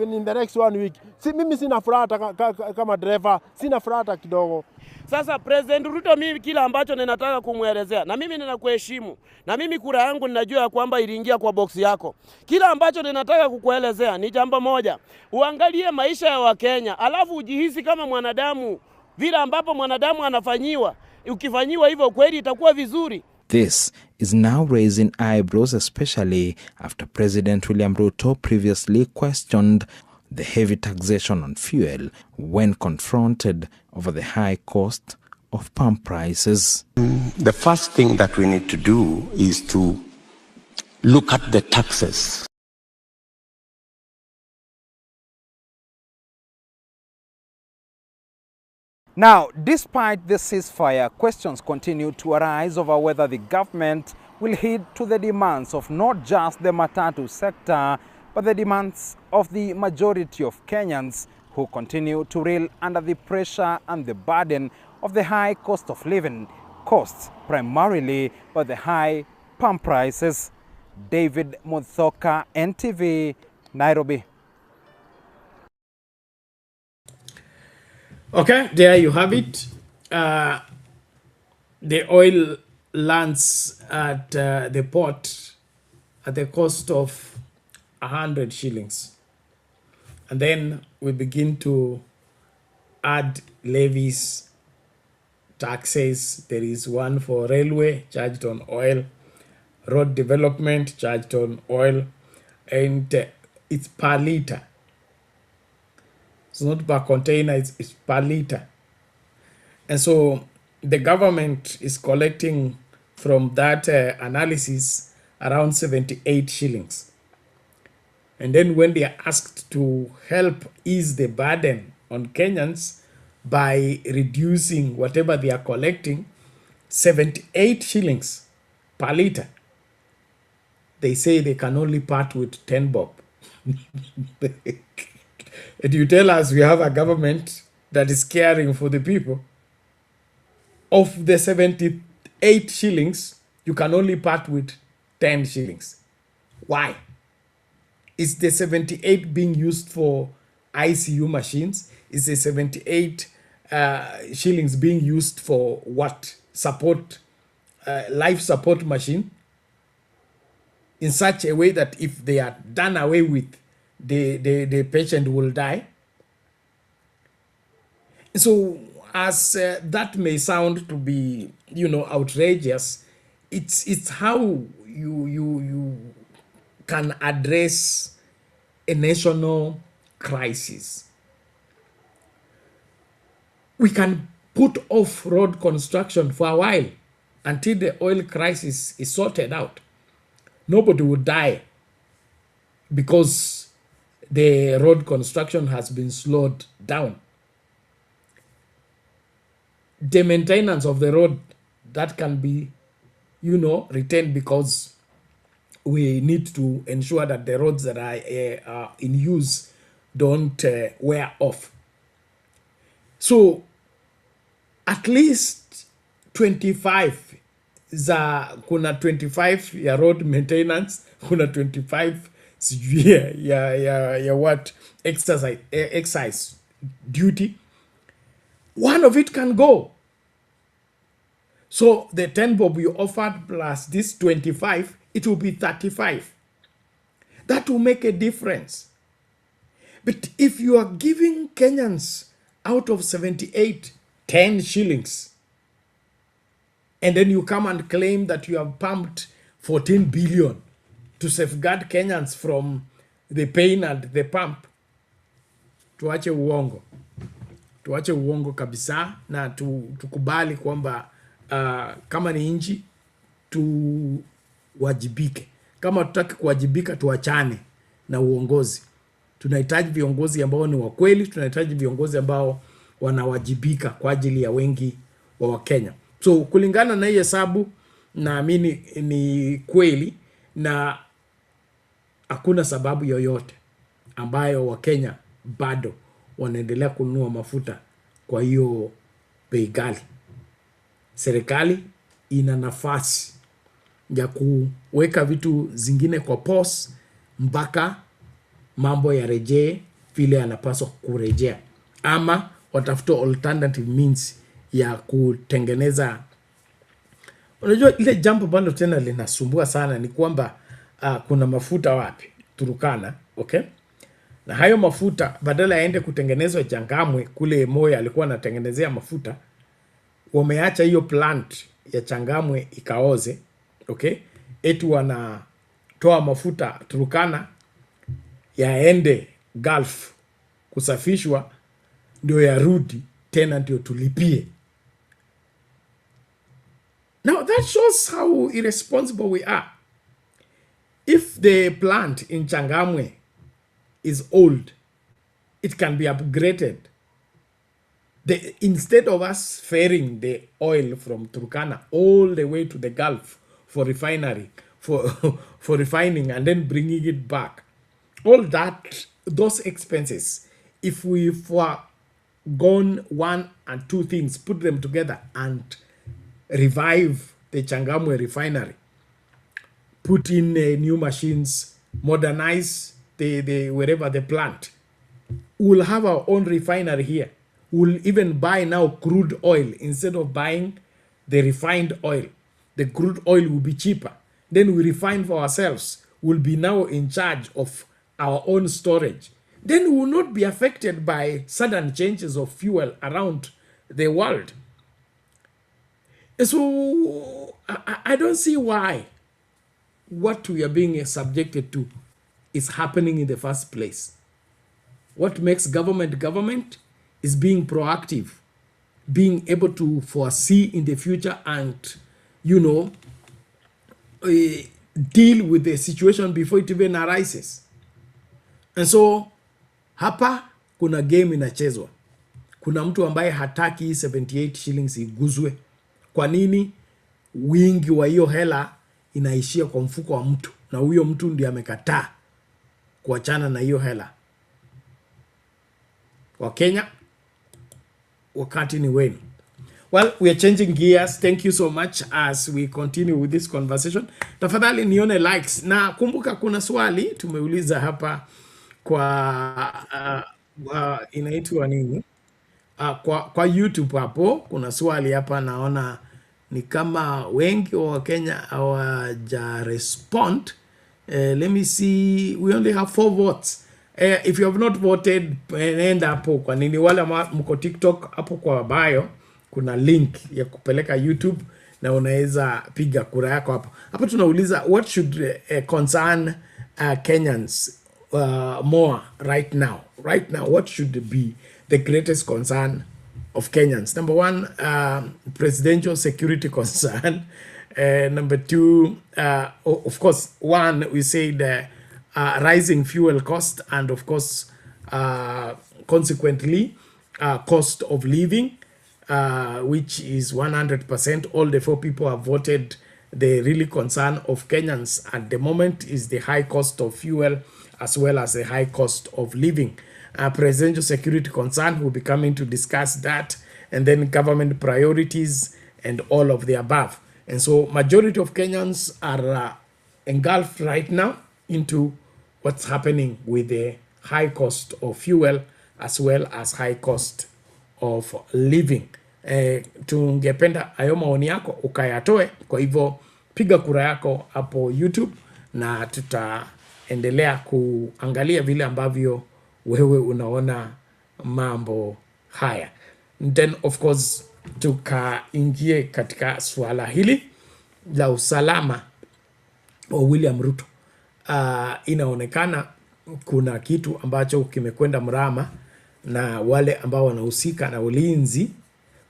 in the next 1 week. Mimi sina furaha kama driver, sina furaha kidogo. Sasa President Ruto, mimi kila ambacho ninataka kumuelezea, na mimi ninakuheshimu, na mimi kura yangu ninajua kwamba iliingia kwa box yako. Kila ambacho ninataka kukuelezea ni jambo moja, uangalie maisha ya Wakenya, alafu ujihisi kama mwanadamu, vile ambapo mwanadamu anafanyiwa. Ukifanyiwa hivyo kweli itakuwa vizuri. This is now raising eyebrows, especially after President William Ruto previously questioned the heavy taxation on fuel when confronted over the high cost of pump prices. The first thing that we need to do is to look at the taxes. Now, despite the ceasefire, questions continue to arise over whether the government will heed to the demands of not just the matatu sector, but the demands of the majority of Kenyans who continue to reel under the pressure and the burden of the high cost of living, caused primarily by the high pump prices. David Muthoka, NTV, Nairobi. Okay, there you have it. The oil lands at the port at the cost of 100 shillings. And then we begin to add levies, taxes. There is one for railway charged on oil, road development charged on oil, and it's per litre. It's not per container, it's per litre. And so the government is collecting from that analysis around 78 shillings. And then when they are asked to help ease the burden on Kenyans by reducing whatever they are collecting, 78 shillings per litre, they say they can only part with 10 bob. And you tell us we have a government that is caring for the people. Of the 78 shillings, you can only part with 10 shillings. Why? Is the 78 being used for ICU machines? Is the 78 shillings being used for what? Support, life support machine? In such a way that if they are done away with, the patient will die. So as that may sound to be, outrageous, it's how you can address a national crisis. we can put off road construction for a while until the oil crisis is sorted out. Nobody would die because the road construction has been slowed down. The maintenance of the road, that can be, retained, because we need to ensure that the roads that are in use don't wear off. So at least 25 kuna 25 ya road maintenance, kuna 25 ya what exercise duty. One of it can go. So the 10 bob you offered plus this 25, it will be 35. That will make a difference. But if you are giving Kenyans out of 78, 10 shillings, and then you come and claim that you have pumped 14 billion to safeguard Kenyans from the pain at the pump, tuache uongo. Tuache uongo kabisa, na tukubali kwamba kama ni nchi tuwajibike. Kama tutaki kuwajibika, tuachane na uongozi. Tunahitaji viongozi ambao ni wa kweli, tunahitaji viongozi ambao wanawajibika kwa ajili ya wengi wa Wakenya. So kulingana na hii hesabu, naamini ni kweli, na hakuna sababu yoyote ambayo Wakenya bado wanaendelea kununua mafuta kwa hiyo bei ghali. Serikali ina nafasi ya kuweka vitu zingine kwa pause mpaka mambo yarejee vile yanapaswa kurejea, ama watafuta alternative means ya kutengeneza. Unajua ile jambo bado tena linasumbua sana ni kwamba kuna mafuta wapi? Turukana, okay? Na hayo mafuta badala yaende kutengenezwa Changamwe, kule Moi alikuwa anatengenezea mafuta, wameacha hiyo plant ya Changamwe ikaoze, okay? Eti wanatoa mafuta Turukana yaende Gulf kusafishwa ndio yarudi tena ndio tulipie. Now that shows how irresponsible we are. If the plant in Changamwe is old, it can be upgraded. Instead of us ferrying the oil from Turkana all the way to the Gulf for refinery, for refining and then bringing it back, all that, those expenses, if we've gone one and two things, put them together and revive the Changamwe refinery, put in new machines, modernize the wherever the plant, we'll have our own refinery here. We'll even buy now crude oil instead of buying the refined oil. The crude oil will be cheaper. Then we refine for ourselves. We'll be now in charge of our own storage. Then we will not be affected by sudden changes of fuel around the world. So I don't see why what we are being subjected to is happening in the first place. What makes government is being proactive, being able to foresee in the future and, deal with the situation before it even arises. And so, hapa kuna game inachezwa. Kuna mtu ambaye hataki 78 shillings iguzwe. Kwa nini? Wingi wa hiyo hela inaishia kwa mfuko wa mtu, na huyo mtu ndiye amekataa kuachana na hiyo hela. Wakenya, wakati ni wenu. Well, we are changing gears. Thank you so much as we continue with this conversation. Tafadhali nione likes. Na kumbuka kuna swali tumeuliza hapa kwa inaitwa nini? Kwa YouTube hapo kuna swali hapa, naona ni kama wengi wa Kenya hawaja respond. Let me see, we only have 4 votes. If you have not voted, nenda hapo. Kwa nini wale mko TikTok, hapo kwa bio kuna link ya kupeleka YouTube na unaweza piga kura yako hapo. Hapo tunauliza what should concern Kenyans more right now? Right now, what should be the greatest concern of Kenyans. Number one, presidential security concern. Number two, of course, one, we said rising fuel cost, and of course, consequently, cost of living, which is 100%. All the 4 people have voted. The really concern of Kenyans at the moment is the high cost of fuel as well as the high cost of living. Presidential security concern will be coming to discuss that, and then government priorities and all of the above. And so majority of Kenyans are engulfed right now into what's happening with the high cost of fuel as well as high cost of living. Tungependa hayo maoni yako ukayatoe. Kwa hivyo piga kura yako hapo YouTube, na tutaendelea kuangalia vile ambavyo wewe unaona mambo haya. Then of course tukaingie katika swala hili la usalama wa William Ruto. Inaonekana kuna kitu ambacho kimekwenda mrama na wale ambao wanahusika na ulinzi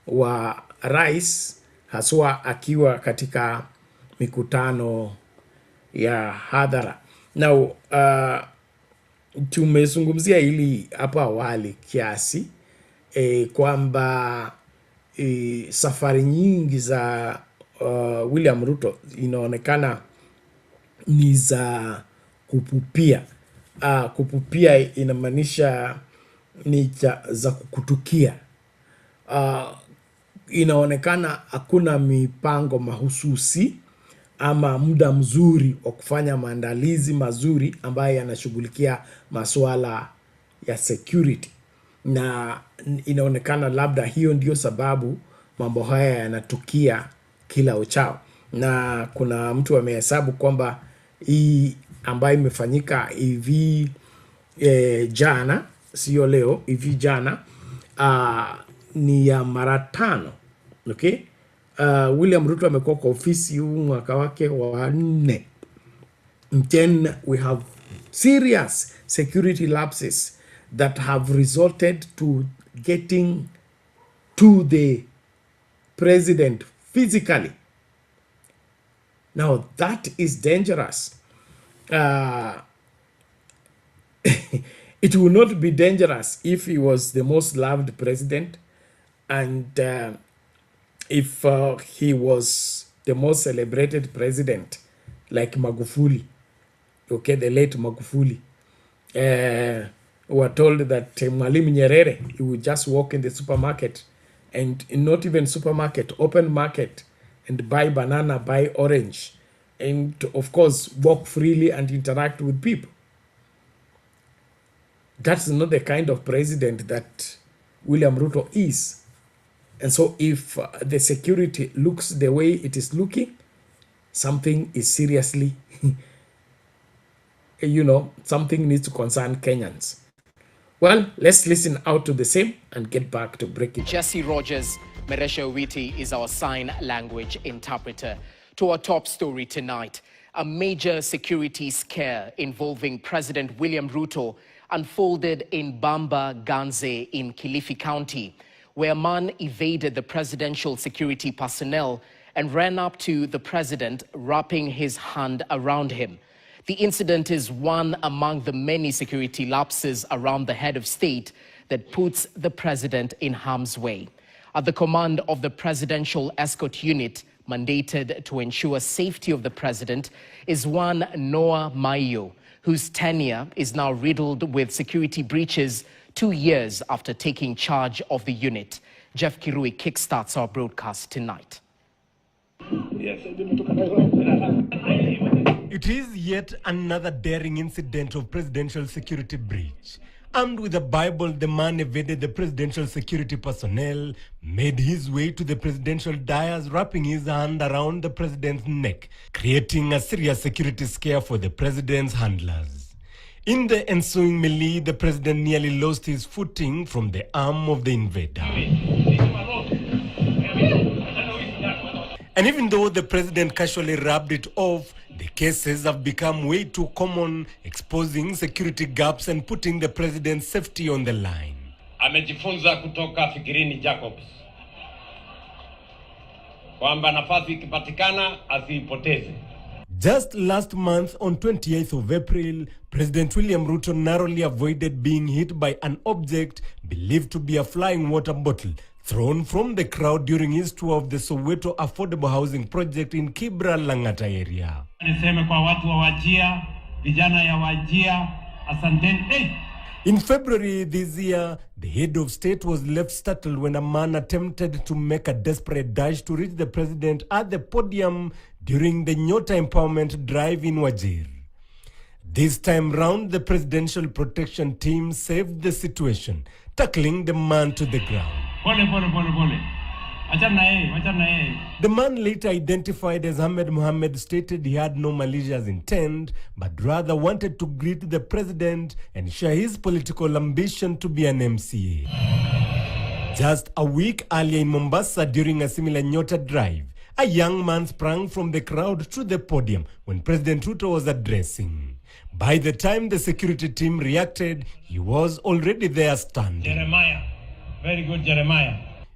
wa rais, haswa akiwa katika mikutano ya hadhara. Now, tumezungumzia hili hapa awali kiasi kwamba safari nyingi za William Ruto inaonekana ni za kupupia. Kupupia inamaanisha ni za kukutukia. Inaonekana hakuna mipango mahususi ama muda mzuri wa kufanya maandalizi mazuri ambayo yanashughulikia masuala ya security, na inaonekana labda hiyo ndio sababu mambo haya yanatukia kila uchao. Na kuna mtu amehesabu kwamba hii ambayo imefanyika hivi jana, sio leo, hivi jana ni ya mara 5. Okay? William Ruto amekuwa kwa ofisi huu mwaka wake wa 4. Then we have serious security lapses that have resulted to getting to the president physically. Now that is dangerous. It will not be dangerous if he was the most loved president, and if he was the most celebrated president, like Magufuli, okay, the late Magufuli. Were told that Mwalimu Nyerere, he would just walk in the supermarket, and not even supermarket, open market, and buy banana, buy orange, and of course walk freely and interact with people. That's not the kind of president that William Ruto is. And so if the security looks the way it is looking, something is seriously, something needs to concern Kenyans. Well, let's listen out to the same and get back to breaking. Jesse Rogers, Meresha Witi is our sign language interpreter. To our top story tonight, a major security scare involving President William Ruto unfolded in Bamba Ganze in Kilifi County, where a man evaded the presidential security personnel and ran up to the president, wrapping his hand around him. The incident is one among the many security lapses around the head of state that puts the president in harm's way. At the command of the Presidential Escort Unit, mandated to ensure safety of the president, is one Noah Mayo, whose tenure is now riddled with security breaches 2 years after taking charge of the unit. Jeff Kirui kickstarts our broadcast tonight. It is yet another daring incident of presidential security breach. Armed with a Bible, the man evaded the presidential security personnel, made his way to the presidential dais, wrapping his hand around the president's neck, creating a serious security scare for the president's handlers. In the ensuing melee, the president nearly lost his footing from the arm of the invader. And even though the president casually rubbed it off, the cases have become way too common, exposing security gaps and putting the president's safety on the line. amejifunza kutoka Fikirini Jacobs kwamba nafasi ikipatikana asiipoteze. Just last month, on 28th of April, President William Ruto narrowly avoided being hit by an object believed to be a flying water bottle thrown from the crowd during his tour of the Soweto affordable housing project in Kibra Langata area. Niseme kwa watu wa Wajir, vijana ya Wajir, asanteni. In February this year, the head of state was left startled when a man attempted to make a desperate dash to reach the president at the podium during the Nyota Empowerment Drive in Wajir. This time round, the presidential protection team saved the situation, tackling the man to the ground. The man, later identified as Ahmed Mohammed, stated he had no malicious intent, but rather wanted to greet the president and share his political ambition to be an MCA. Just a week earlier in Mombasa, during a similar Nyota drive, a young man sprang from the crowd to the podium when President Ruto was addressing. By the time the security team reacted, he was already there standing. Jeremiah. Very good, Jeremiah.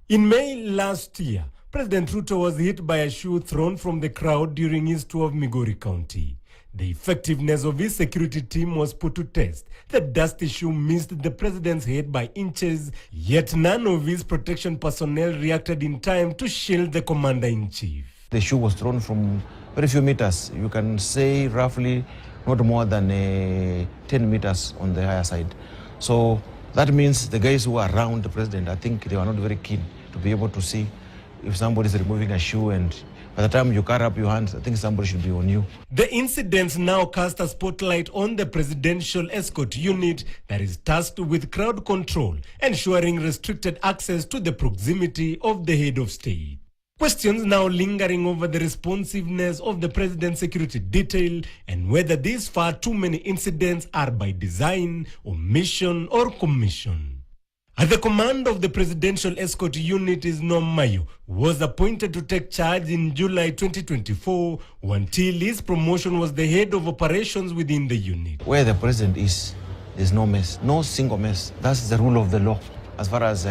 In May last year, President Ruto was hit by a shoe thrown from the crowd during his tour of Migori County. The effectiveness of his security team was put to test. The dusty shoe missed the president's head by inches, yet none of his protection personnel reacted in time to shield the commander-in-chief. The shoe was thrown from very few meters. You can say roughly not more than 10 meters on the higher side. So that means the guys who are around the president, I think they were not very keen to be able to see if somebody is removing a shoe, and by the time you carry up your hands, I think somebody should be on you. The incidents now cast a spotlight on the presidential escort unit that is tasked with crowd control, ensuring restricted access to the proximity of the head of state. Questions now lingering over the responsiveness of the president's security detail and whether these far too many incidents are by design, omission, or commission. At the command of the presidential escort unit is Norm Mayo, who was appointed to take charge in July 2024, who until his promotion was the head of operations within the unit. Where the president is, there's no mess, no single mess. That's the rule of the law as far as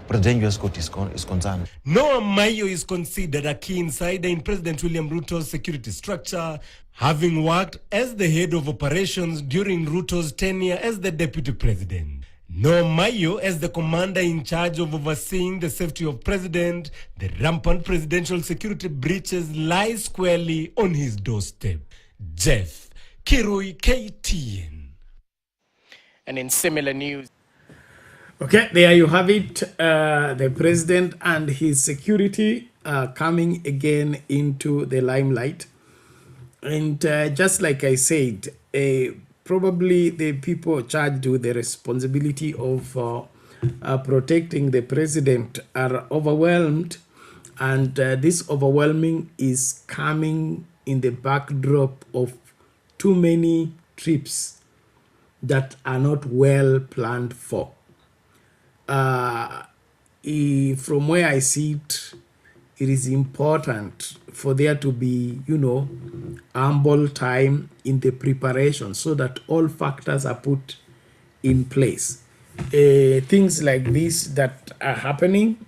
presidential escort is concerned. Norm Mayo is considered a key insider in President William Ruto's security structure, having worked as the head of operations during Ruto's tenure as the deputy president. Norm Mayo, as the commander in charge of overseeing the safety of president, the rampant presidential security breaches lie squarely on his doorstep. Jeff Kirui, KTN. And in similar news. Okay, there you have it. The president and his security coming again into the limelight. And just like I said, probably the people charged with the responsibility of protecting the president are overwhelmed, and this overwhelming is coming in the backdrop of too many trips that are not well planned for. From where I see it, it is important for there to be, ample time in the preparation so that all factors are put in place. Things like this that are happening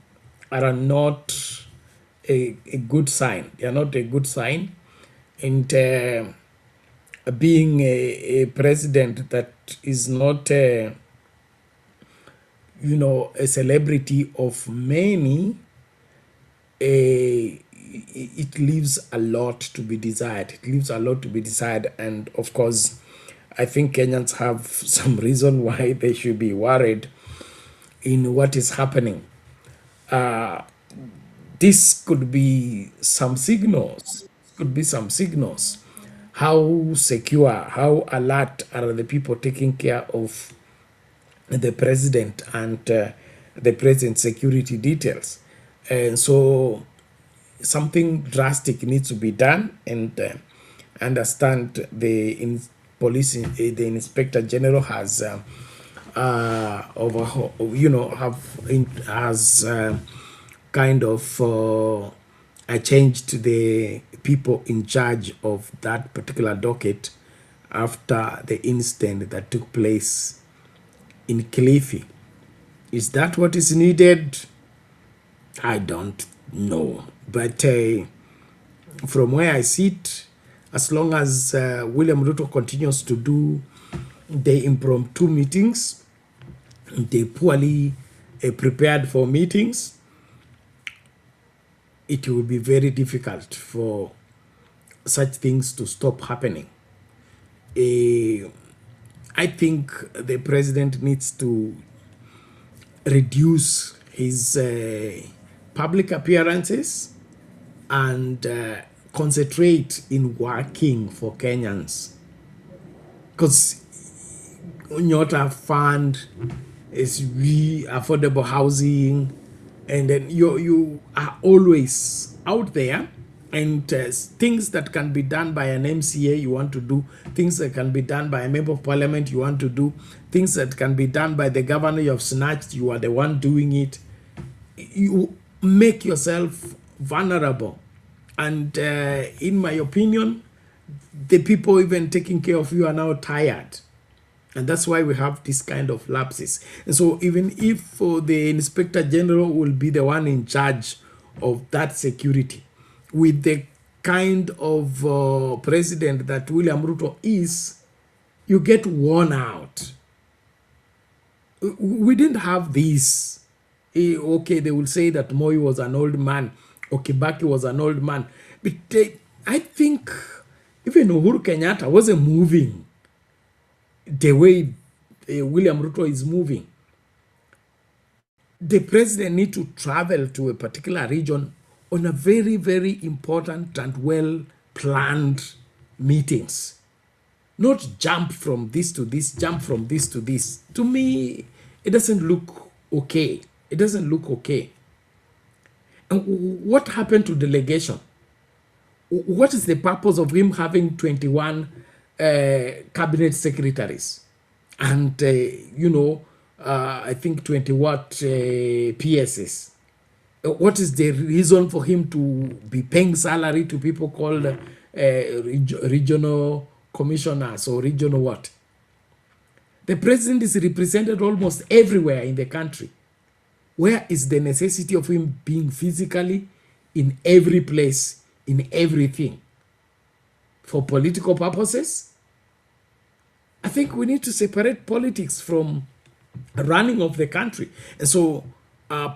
are not a good sign. They are not a good sign. And being a president that is not, a celebrity of many, it leaves a lot to be desired. It leaves a lot to be desired. And of course, I think Kenyans have some reason why they should be worried in what is happening. This could be some signals. How secure, how alert are the people taking care of the president and the president's security details? And so something drastic needs to be done, and understand the inspector general has changed the people in charge of that particular docket after the incident that took place in Kilifi. Is that what is needed? I don't know. But from where I sit, as long as William Ruto continues to do the impromptu meetings, the poorly prepared for meetings, it will be very difficult for such things to stop happening. I think the president needs to reduce his public appearances and concentrate in working for Kenyans. Because Nyota Fund is affordable housing, and then you are always out there, and things that can be done by an MCA you want to do, things that can be done by a member of parliament you want to do, things that can be done by the governor you have snatched, you are the one doing it. You make yourself vulnerable, and in my opinion, the people even taking care of you are now tired. And that's why we have this kind of lapses. And so even if the Inspector General will be the one in charge of that security, with the kind of president that William Ruto is, you get worn out. We didn't have this. Okay, they will say that Moi was an old man, or Kibaki was an old man. But I think even Uhuru Kenyatta wasn't moving the way William Ruto is moving. The president needs to travel to a particular region on a very, very important and well-planned meetings. Not jump from this to this, jump from this to this. To me, it doesn't look okay. It doesn't look okay. And what happened to delegation? What is the purpose of him having 21 cabinet secretaries and I think 20 PSs? What is the reason for him to be paying salary to people called regional commissioners or regional what? The president is represented almost everywhere in the country. Where is the necessity of him being physically in every place, in everything? For political purposes? I think we need to separate politics from running of the country. And so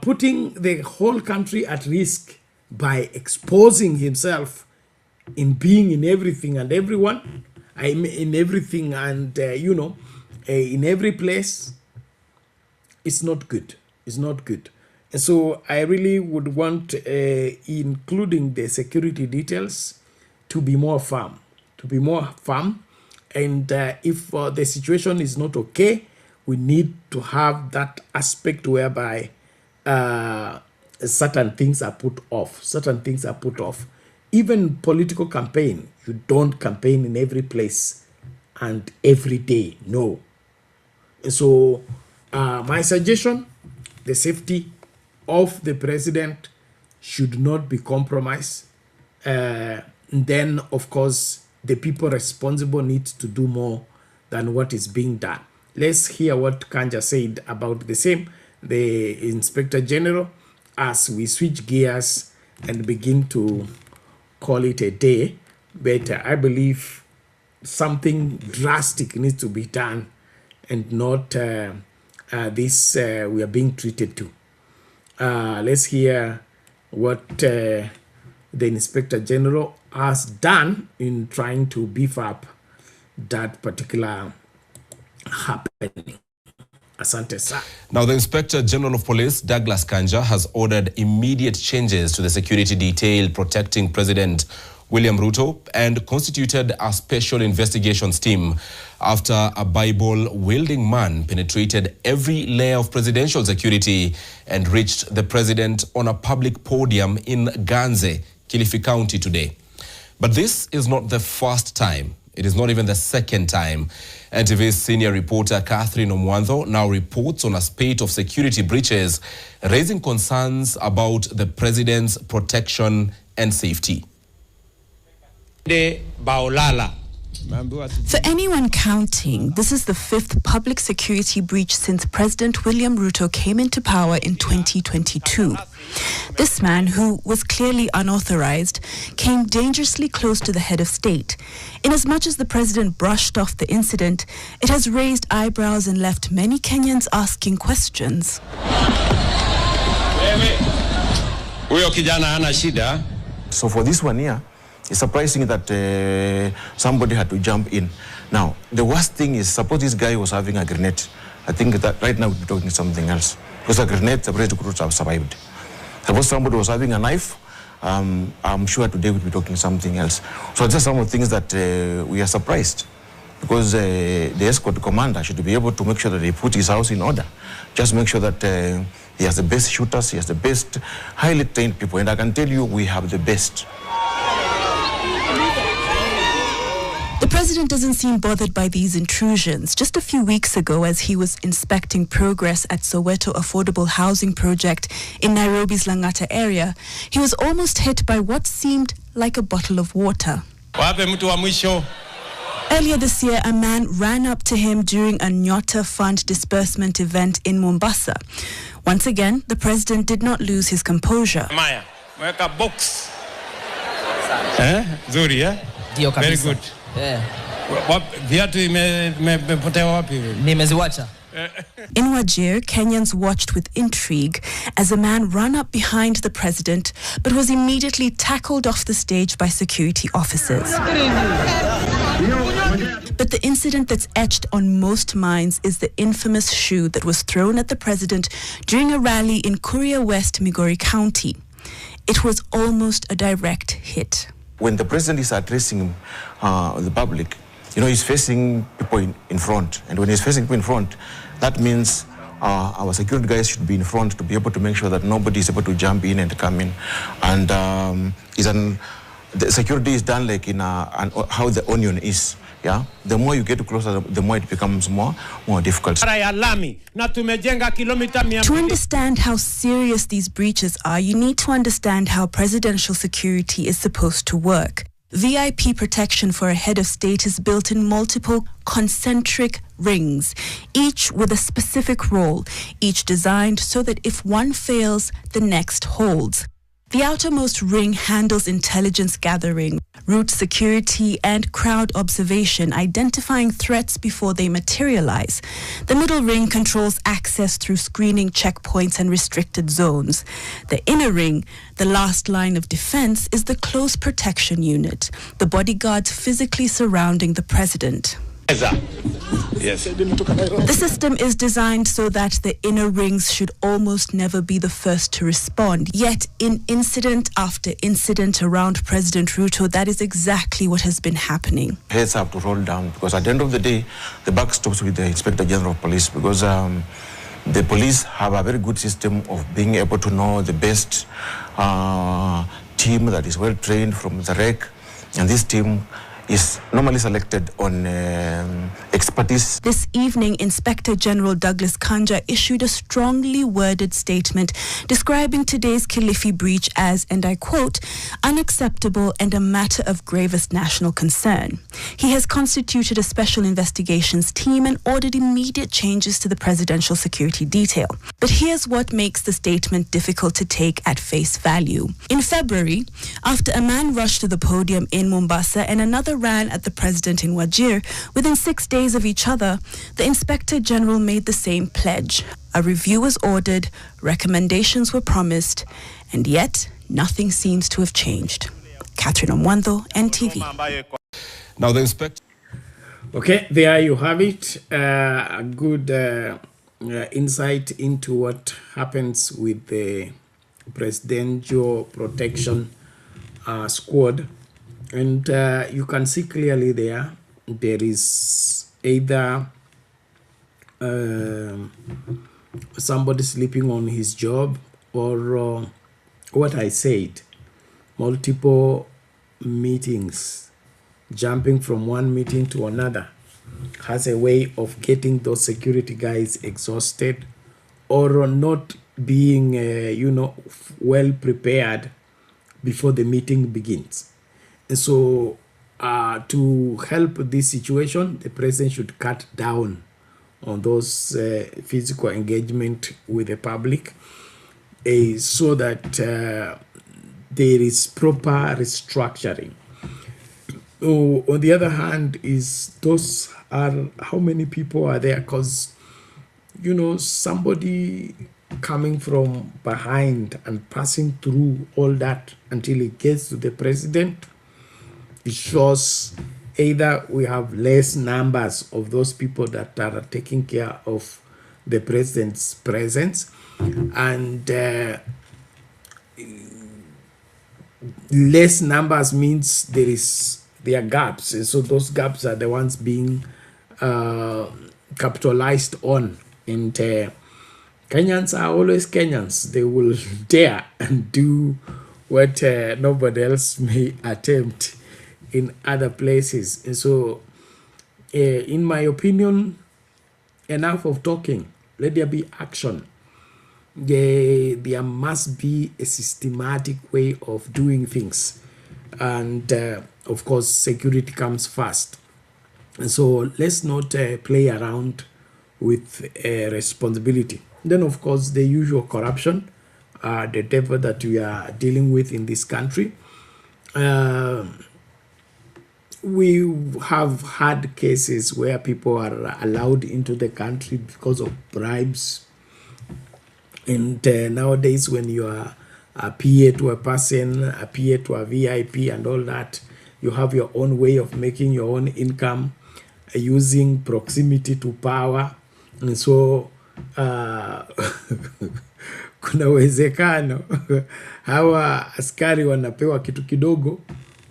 putting the whole country at risk by exposing himself in being in everything and everyone, in everything and, in every place, it's not good. It's not good. And so I really would want, including the security details, to be more firm. And if the situation is not okay, we need to have that aspect whereby certain things are put off. Even political campaign, you don't campaign in every place and every day. No. And so my suggestion, the safety of the president should not be compromised. Then, of course, the people responsible need to do more than what is being done. Let's hear what Kanja said about the same, the Inspector General, as we switch gears and begin to call it a day. But I believe something drastic needs to be done and not this we are being treated to. Let's hear what the Inspector General has done in trying to beef up that particular happening. Asante sir. Now, the Inspector General of Police, Douglas Kanja, has ordered immediate changes to the security detail protecting President William Ruto and constituted a special investigations team after a Bible-wielding man penetrated every layer of presidential security and reached the president on a public podium in Ganze, Kilifi County today. But this is not the first time. It is not even the second time. NTV's senior reporter Catherine Omwandho now reports on a spate of security breaches, raising concerns about the president's protection and safety. De Baolala For anyone counting, this is the 5th public security breach since President William Ruto came into power in 2022. This man, who was clearly unauthorized, came dangerously close to the head of state. Inasmuch as the president brushed off the incident, it has raised eyebrows and left many Kenyans asking questions. So for this one here, it's surprising that somebody had to jump in. Now, the worst thing is, suppose this guy was having a grenade. I think that right now we're talking something else. Because a grenade, the President could have survived. Suppose somebody was having a knife, I'm sure today we'll be talking something else. So just some of the things that we are surprised. Because the escort commander should be able to make sure that he put his house in order. Just make sure that he has the best shooters, he has the best highly trained people. And I can tell you, we have the best. The president doesn't seem bothered by these intrusions. Just a few weeks ago, as he was inspecting progress at Soweto Affordable Housing Project in Nairobi's Langata area, he was almost hit by what seemed like a bottle of water. Earlier this year, a man ran up to him during a Nyota Fund disbursement event in Mombasa. Once again, the president did not lose his composure. Maya, weka box. Zuri, eh? Very good. In Wajir, Kenyans watched with intrigue as a man ran up behind the president but was immediately tackled off the stage by security officers. But the incident that's etched on most minds is the infamous shoe that was thrown at the president during a rally in Kuria West, Migori County. It was almost a direct hit. When the president is addressing the public, you know, he's facing people in front. And when he's facing people in front, that means our security guys should be in front to be able to make sure that nobody is able to jump in and come in. And the security is done like in how the onion is. Yeah, the more you get closer, the more it becomes more difficult. To understand how serious these breaches are, you need to understand how presidential security is supposed to work. VIP protection for a head of state is built in multiple concentric rings, each with a specific role, each designed so that if one fails, the next holds. The outermost ring handles intelligence gathering, route security, and crowd observation, identifying threats before they materialize. The middle ring controls access through screening checkpoints and restricted zones. The inner ring, the last line of defense, is the close protection unit, the bodyguards physically surrounding the president. Yes. The system is designed so that the inner rings should almost never be the first to respond. Yet, in incident after incident around President Ruto, that is exactly what has been happening. Heads have to roll down because at the end of the day, the buck stops with the Inspector General of Police because the police have a very good system of being able to know the best team that is well trained from the REC, and this team is normally selected on expertise. This evening, Inspector General Douglas Kanja issued a strongly worded statement describing today's Kilifi breach as, and I quote, unacceptable and a matter of gravest national concern. He has constituted a special investigations team and ordered immediate changes to the presidential security detail. But here's what makes the statement difficult to take at face value. In February, after a man rushed to the podium in Mombasa and another ran at the president in Wajir, within 6 days of each other, the Inspector General made the same pledge. A review was ordered, recommendations were promised, and yet nothing seems to have changed. Catherine Omwando, NTV. Now the inspector. Okay, there you have it. A good insight into what happens with the presidential protection squad. And you can see clearly there is either somebody sleeping on his job or what I said, multiple meetings, jumping from one meeting to another, has a way of getting those security guys exhausted or not being, well prepared before the meeting begins. And so to help this situation, the president should cut down on those physical engagement with the public, so that there is proper restructuring. On the other hand, those are how many people are there? Because somebody coming from behind and passing through all that until it gets to the president, it shows either we have less numbers of those people that are taking care of the president's presence, and less numbers means there are gaps, and so those gaps are the ones being capitalized on. And Kenyans are always Kenyans. They will dare and do what nobody else may attempt in other places. And so, in my opinion, enough of talking. Let there be action. There must be a systematic way of doing things. And of course, security comes first. And so let's not play around with responsibility. Then, of course, the usual corruption, the devil that we are dealing with in this country. We have had cases where people are allowed into the country because of bribes. And nowadays, when you are a PA to a person, a PA to a VIP and all that, you have your own way of making your own income using proximity to power. And so kuna uwezekano hawa askari wanapewa kitu kidogo,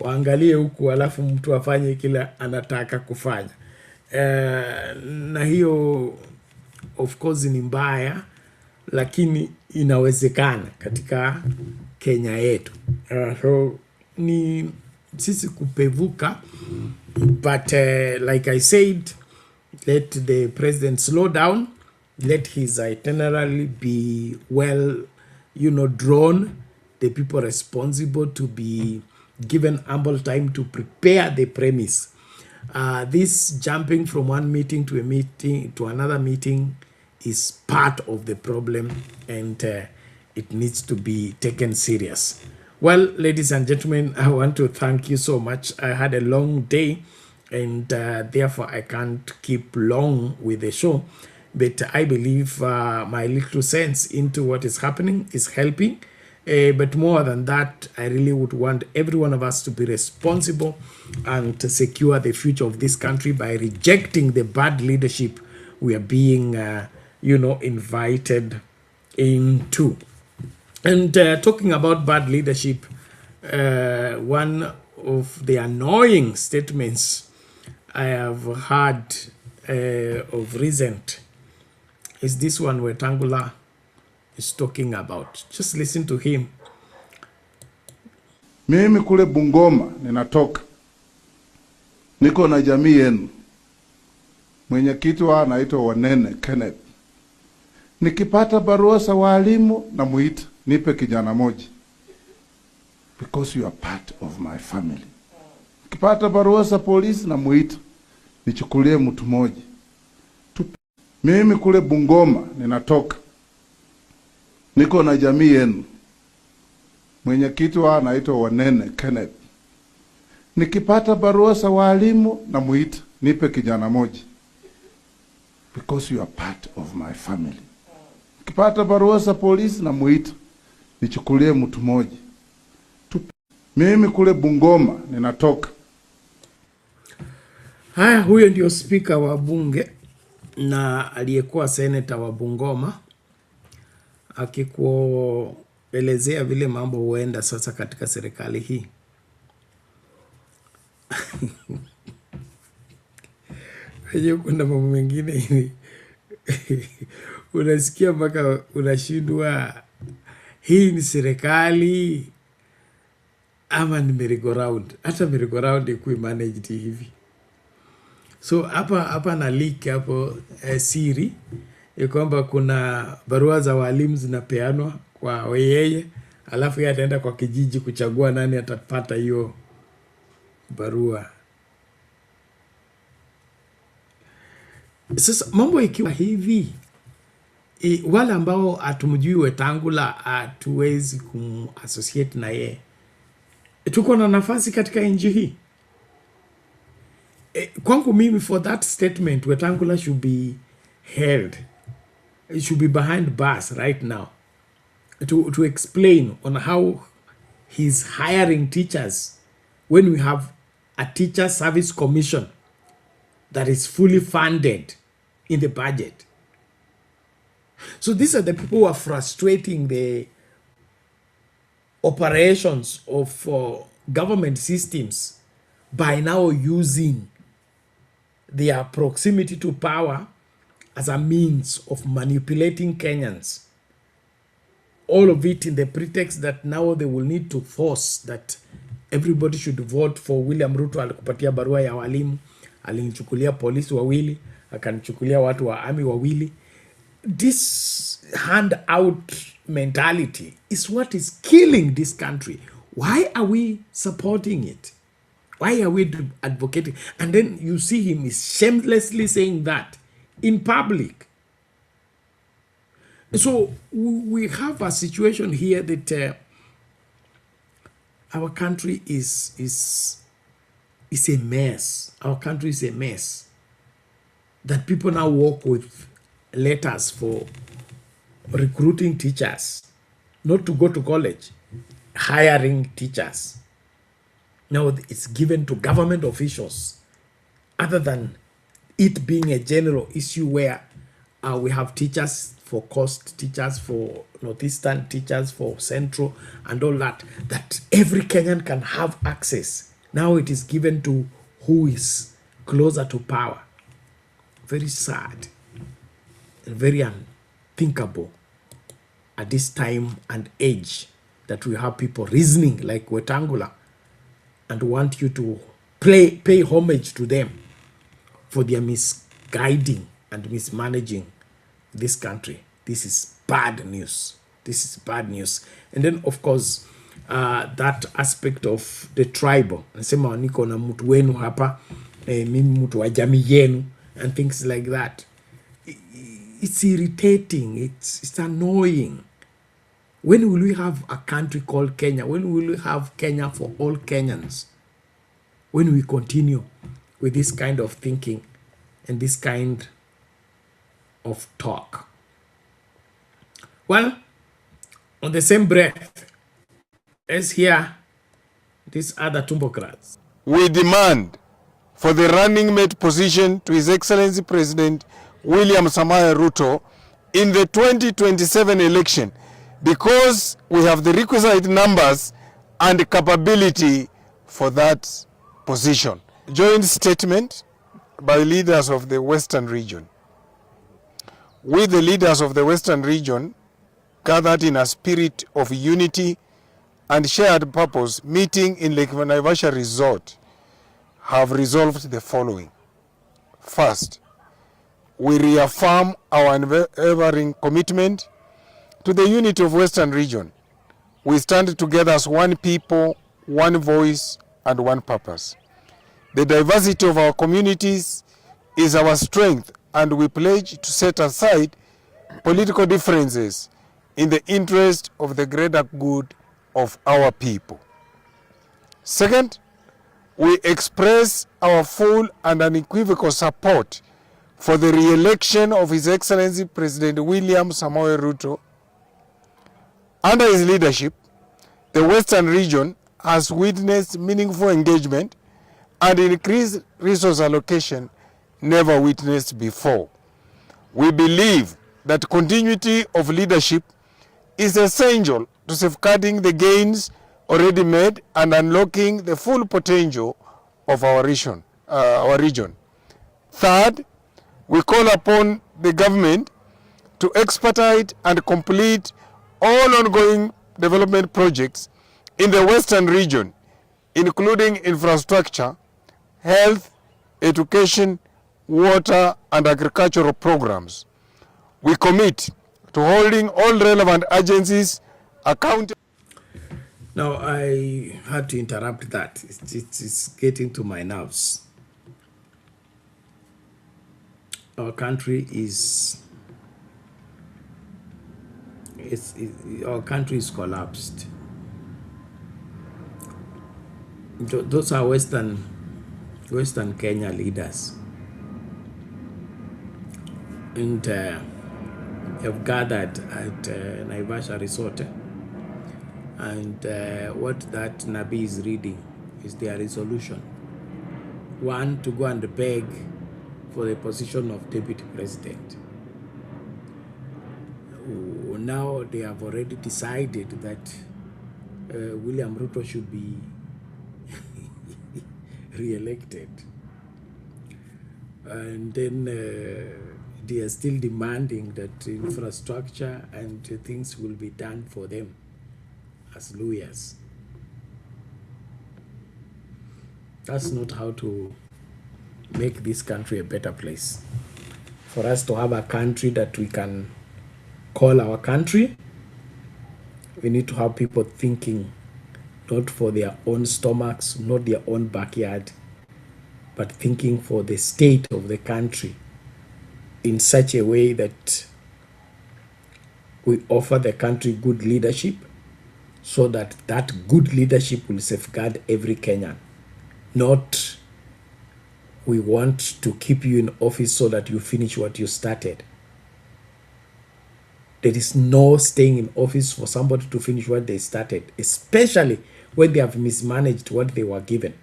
waangalie huku alafu mtu afanye kila anataka kufanya. Na hiyo of course ni mbaya, lakini inawezekana katika Kenya yetu. So ni sisi kupevuka, but like I said, let the president slow down, let his itinerary be well, drawn, the people responsible to be given ample time to prepare the premise. This jumping from one meeting to a meeting to another meeting is part of the problem, and it needs to be taken serious. Well, ladies and gentlemen, I want to thank you so much. I had a long day, and therefore I can't keep long with the show. But I believe my little sense into what is happening is helping. But more than that, I really would want every one of us to be responsible and to secure the future of this country by rejecting the bad leadership we are being, invited into. And talking about bad leadership, one of the annoying statements I have heard of recent is this one where Tangula is talking about. Just listen to him. Mimi kule Bungoma ninatoka, niko na jamii yenu. Mwenyekiti wa anaitwa Wanene Kenneth. Nikipata barua za walimu na muita, nipe kijana moja, because you are part of my family. Nikipata barua za polisi na muita, nichukulie mtu moja. Mimi kule Bungoma ninatoka, niko na jamii yenu. Mwenyekiti wa anaitwa Wanene Kenneth. Nikipata barua za walimu na muita, nipe kijana moja, because you are part of my family. Nikipata barua za polisi na muita, nichukulie mtu moja. Mimi kule Bungoma ninatoka. Haya, huyo ndio spika wa bunge na aliyekuwa seneta wa Bungoma akikuelezea vile mambo huenda sasa katika serikali hii. Kuna mambo mengine hivi unasikia mpaka unashindwa, hii ni serikali ama ni merry-go-round? Hata merry-go-round ikuwe managed hivi. So hapa na leak hapo siri ya kwamba kuna barua za walimu zinapeanwa kwa yeye, alafu yeye ataenda kwa kijiji kuchagua nani atapata hiyo barua. Sasa mambo ikiwa hivi, wale ambao hatumjui Wetangula hatuwezi kumassociate na yeye. Tuko na nafasi katika nchi hii. Kwangu mimi, for that statement, Wetangula should be held. It should be behind bars right now to explain on how he's hiring teachers when we have a teacher service commission that is fully funded in the budget. So these are the people who are frustrating the operations of government systems by now using their proximity to power as a means of manipulating Kenyans. All of it in the pretext that now they will need to force that everybody should vote for William Ruto. Alikupatia barua ya walimu, alinichukulia polisi wawili, akanichukulia watu wa army wawili. This handout mentality is what is killing this country. Why are we supporting it? Why are we advocating? And then you see him is shamelessly saying that in public. So we have a situation here that our country is a mess. Our country is a mess. That people now work with letters for recruiting teachers, not to go to college, hiring teachers. Now it's given to government officials, other than it being a general issue where we have teachers for coast, teachers for northeastern, teachers for central, and all that, that every Kenyan can have access. Now it is given to who is closer to power. Very sad and very unthinkable at this time and age that we have people reasoning like Wetangula and want you to pay homage to them for their misguiding and mismanaging this country. This is bad news. This is bad news. And then, of course, that aspect of the tribal. Nasema niko na mtu wenu hapa, mimi mtu wa jamii yenu, and things like that. It's irritating. It's annoying. When will we have a country called Kenya? When will we have Kenya for all Kenyans? When we continue with this kind of thinking and this kind of talk. Well, on the same breath, let's hear these other tumbocrats. We demand for the running mate position to His Excellency President William Ruto in the 2027 election, because we have the requisite numbers and capability for that position. Joint statement by leaders of the Western region. We, the leaders of the Western region, gathered in a spirit of unity and shared purpose, meeting in Lake Naivasha Resort, have resolved the following. First, we reaffirm our unwavering commitment to the unity of Western region. We stand together as one people, one voice, and one purpose. The diversity of our communities is our strength, and we pledge to set aside political differences in the interest of the greater good of our people. Second, we express our full and unequivocal support for the re-election of His Excellency President William Ruto. Under his leadership, the Western region has witnessed meaningful engagement and increased resource allocation never witnessed before. We believe that continuity of leadership is essential to safeguarding the gains already made and unlocking the full potential of our region. Third, we call upon the government to expedite and complete all ongoing development projects in the Western region, including infrastructure, health, education, water, and agricultural programs. We commit to holding all relevant agencies accountable. Now, I had to interrupt that. It's getting to my nerves. our country is our country is collapsed. Those are Western Kenya leaders, and have gathered at Naivasha Resort, and what that Nabi is reading is their resolution. One, to go and beg for the position of deputy president. Now they have already decided that William Ruto should be re-elected, and then they are still demanding that infrastructure and things will be done for them as lawyers. That's not how to make this country a better place. For us to have a country that we can call our country, we need to have people thinking not for their own stomachs, not their own backyard, but thinking for the state of the country in such a way that we offer the country good leadership, so that that good leadership will safeguard every Kenyan. Not we want to keep you in office so that you finish what you started. There is no staying in office for somebody to finish what they started, especially when they have mismanaged what they were given.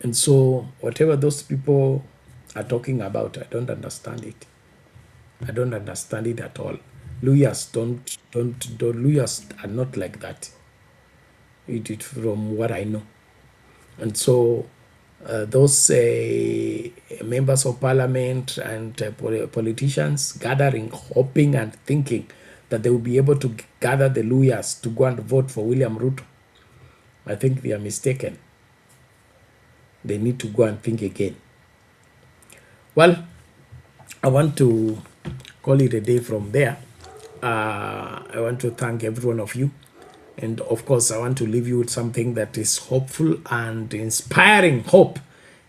And so whatever those people are talking about, I don't understand it. I don't understand it at all. Lawyers lawyers are not like that. It from what I know. And so those members of parliament and politicians gathering, hoping and thinking that they will be able to gather the lawyers to go and vote for William Ruto, I think they are mistaken. They need to go and think again. Well, I want to call it a day from there. I want to thank every one of you. And of course, I want to leave you with something that is hopeful and inspiring hope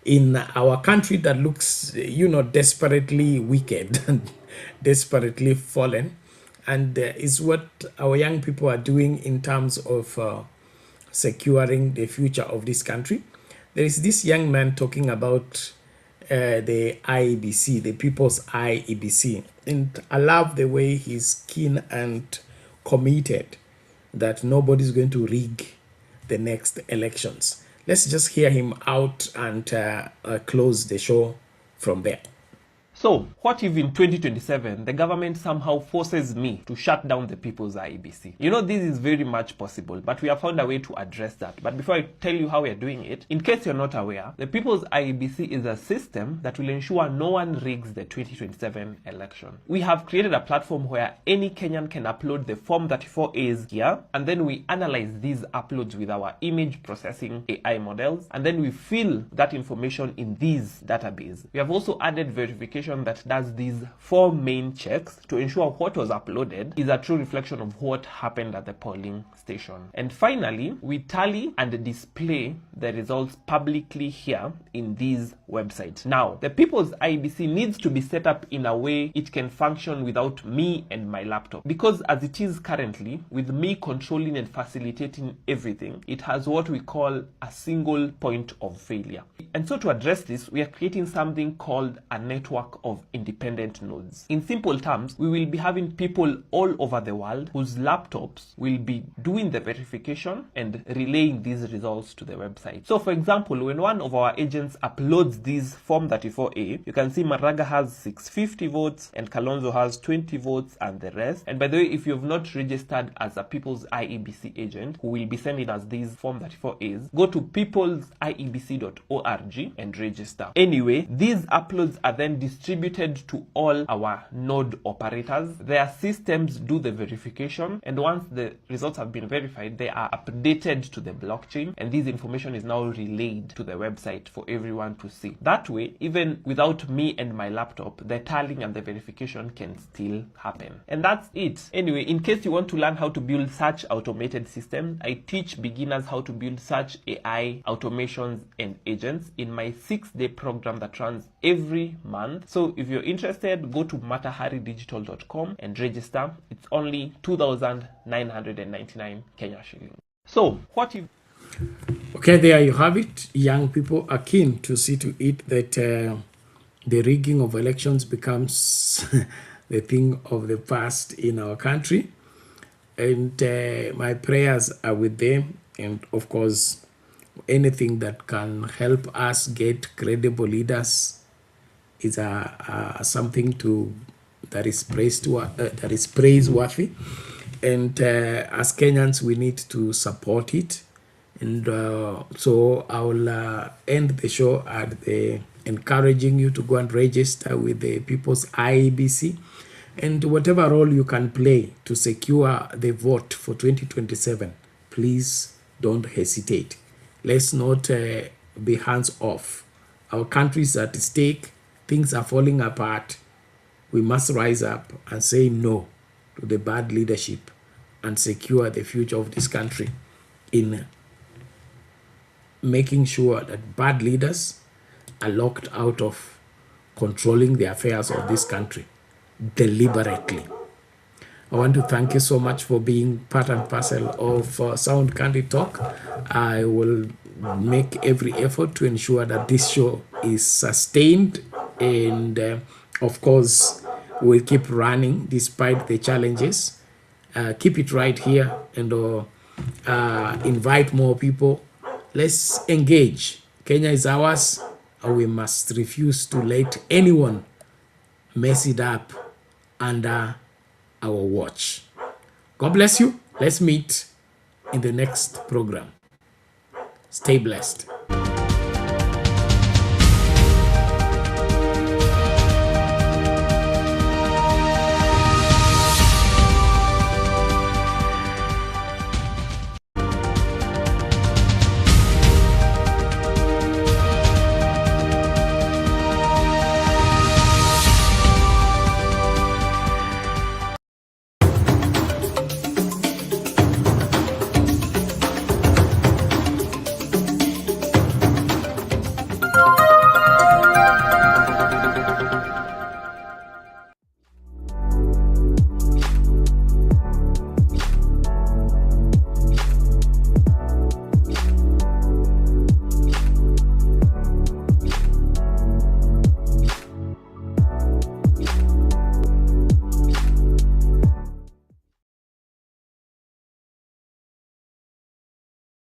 in our country that looks, desperately wicked and desperately fallen. And is what our young people are doing in terms of securing the future of this country. There is this young man talking about the IEBC, the People's IEBC. And I love the way he's keen and committed that nobody's going to rig the next elections. Let's just hear him out and close the show from there. So, what if in 2027 the government somehow forces me to shut down the People's IEBC? This is very much possible, but we have found a way to address that. But before I tell you how we are doing it, in case you're not aware, the People's IEBC is a system that will ensure no one rigs the 2027 election. We have created a platform where any Kenyan can upload the Form 34As here, and then we analyze these uploads with our image processing AI models, and then we fill that information in these database. We have also added verification that does these 4 main checks to ensure what was uploaded is a true reflection of what happened at the polling station. And finally, we tally and display the results publicly here in these websites. Now, the People's IEBC needs to be set up in a way it can function without me and my laptop, because as it is currently, with me controlling and facilitating everything, it has what we call a single point of failure. And so to address this, we are creating something called a network of independent nodes. In simple terms, we will be having people all over the world whose laptops will be doing the verification and relaying these results to the website. So for example, when one of our agents uploads this Form 34A, you can see Maraga has 650 votes and Kalonzo has 20 votes and the rest. And by the way, if you have not registered as a People's IEBC agent who will be sending us these Form 34As, go to peoplesiebc.org and register. Anyway, these uploads are then distributed distributed to all our node operators. Their systems do the verification, and once the results have been verified, they are updated to the blockchain, and this information is now relayed to the website for everyone to see. That way, even without me and my laptop, the tallying and the verification can still happen. And that's it. Anyway, in case you want to learn how to build such automated systems, I teach beginners how to build such AI automations and agents in my 6-day program that runs every month. So if you're interested, go to mataharidigital.com and register. It's only 2,999 Kenya shillings. So what if... Okay, there you have it. Young people are keen to see to it that the rigging of elections becomes the thing of the past in our country. And my prayers are with them. And of course, anything that can help us get credible leaders is something that is praiseworthy. And as Kenyans, we need to support it. And so I will end the show at encouraging you to go and register with the People's IEBC, and whatever role you can play to secure the vote for 2027, please don't hesitate. Let's not be hands off. Our country is at stake. Things are falling apart. We must rise up and say no to the bad leadership and secure the future of this country in making sure that bad leaders are locked out of controlling the affairs of this country deliberately. I want to thank you so much for being part and parcel of Sound Candy Talk. I will make every effort to ensure that this show is sustained, and of course we'll keep running despite the challenges. Keep it right here, and invite more people. Let's engage. Kenya is ours, and we must refuse to let anyone mess it up under our watch. God bless you. Let's meet in the next program. Stay blessed.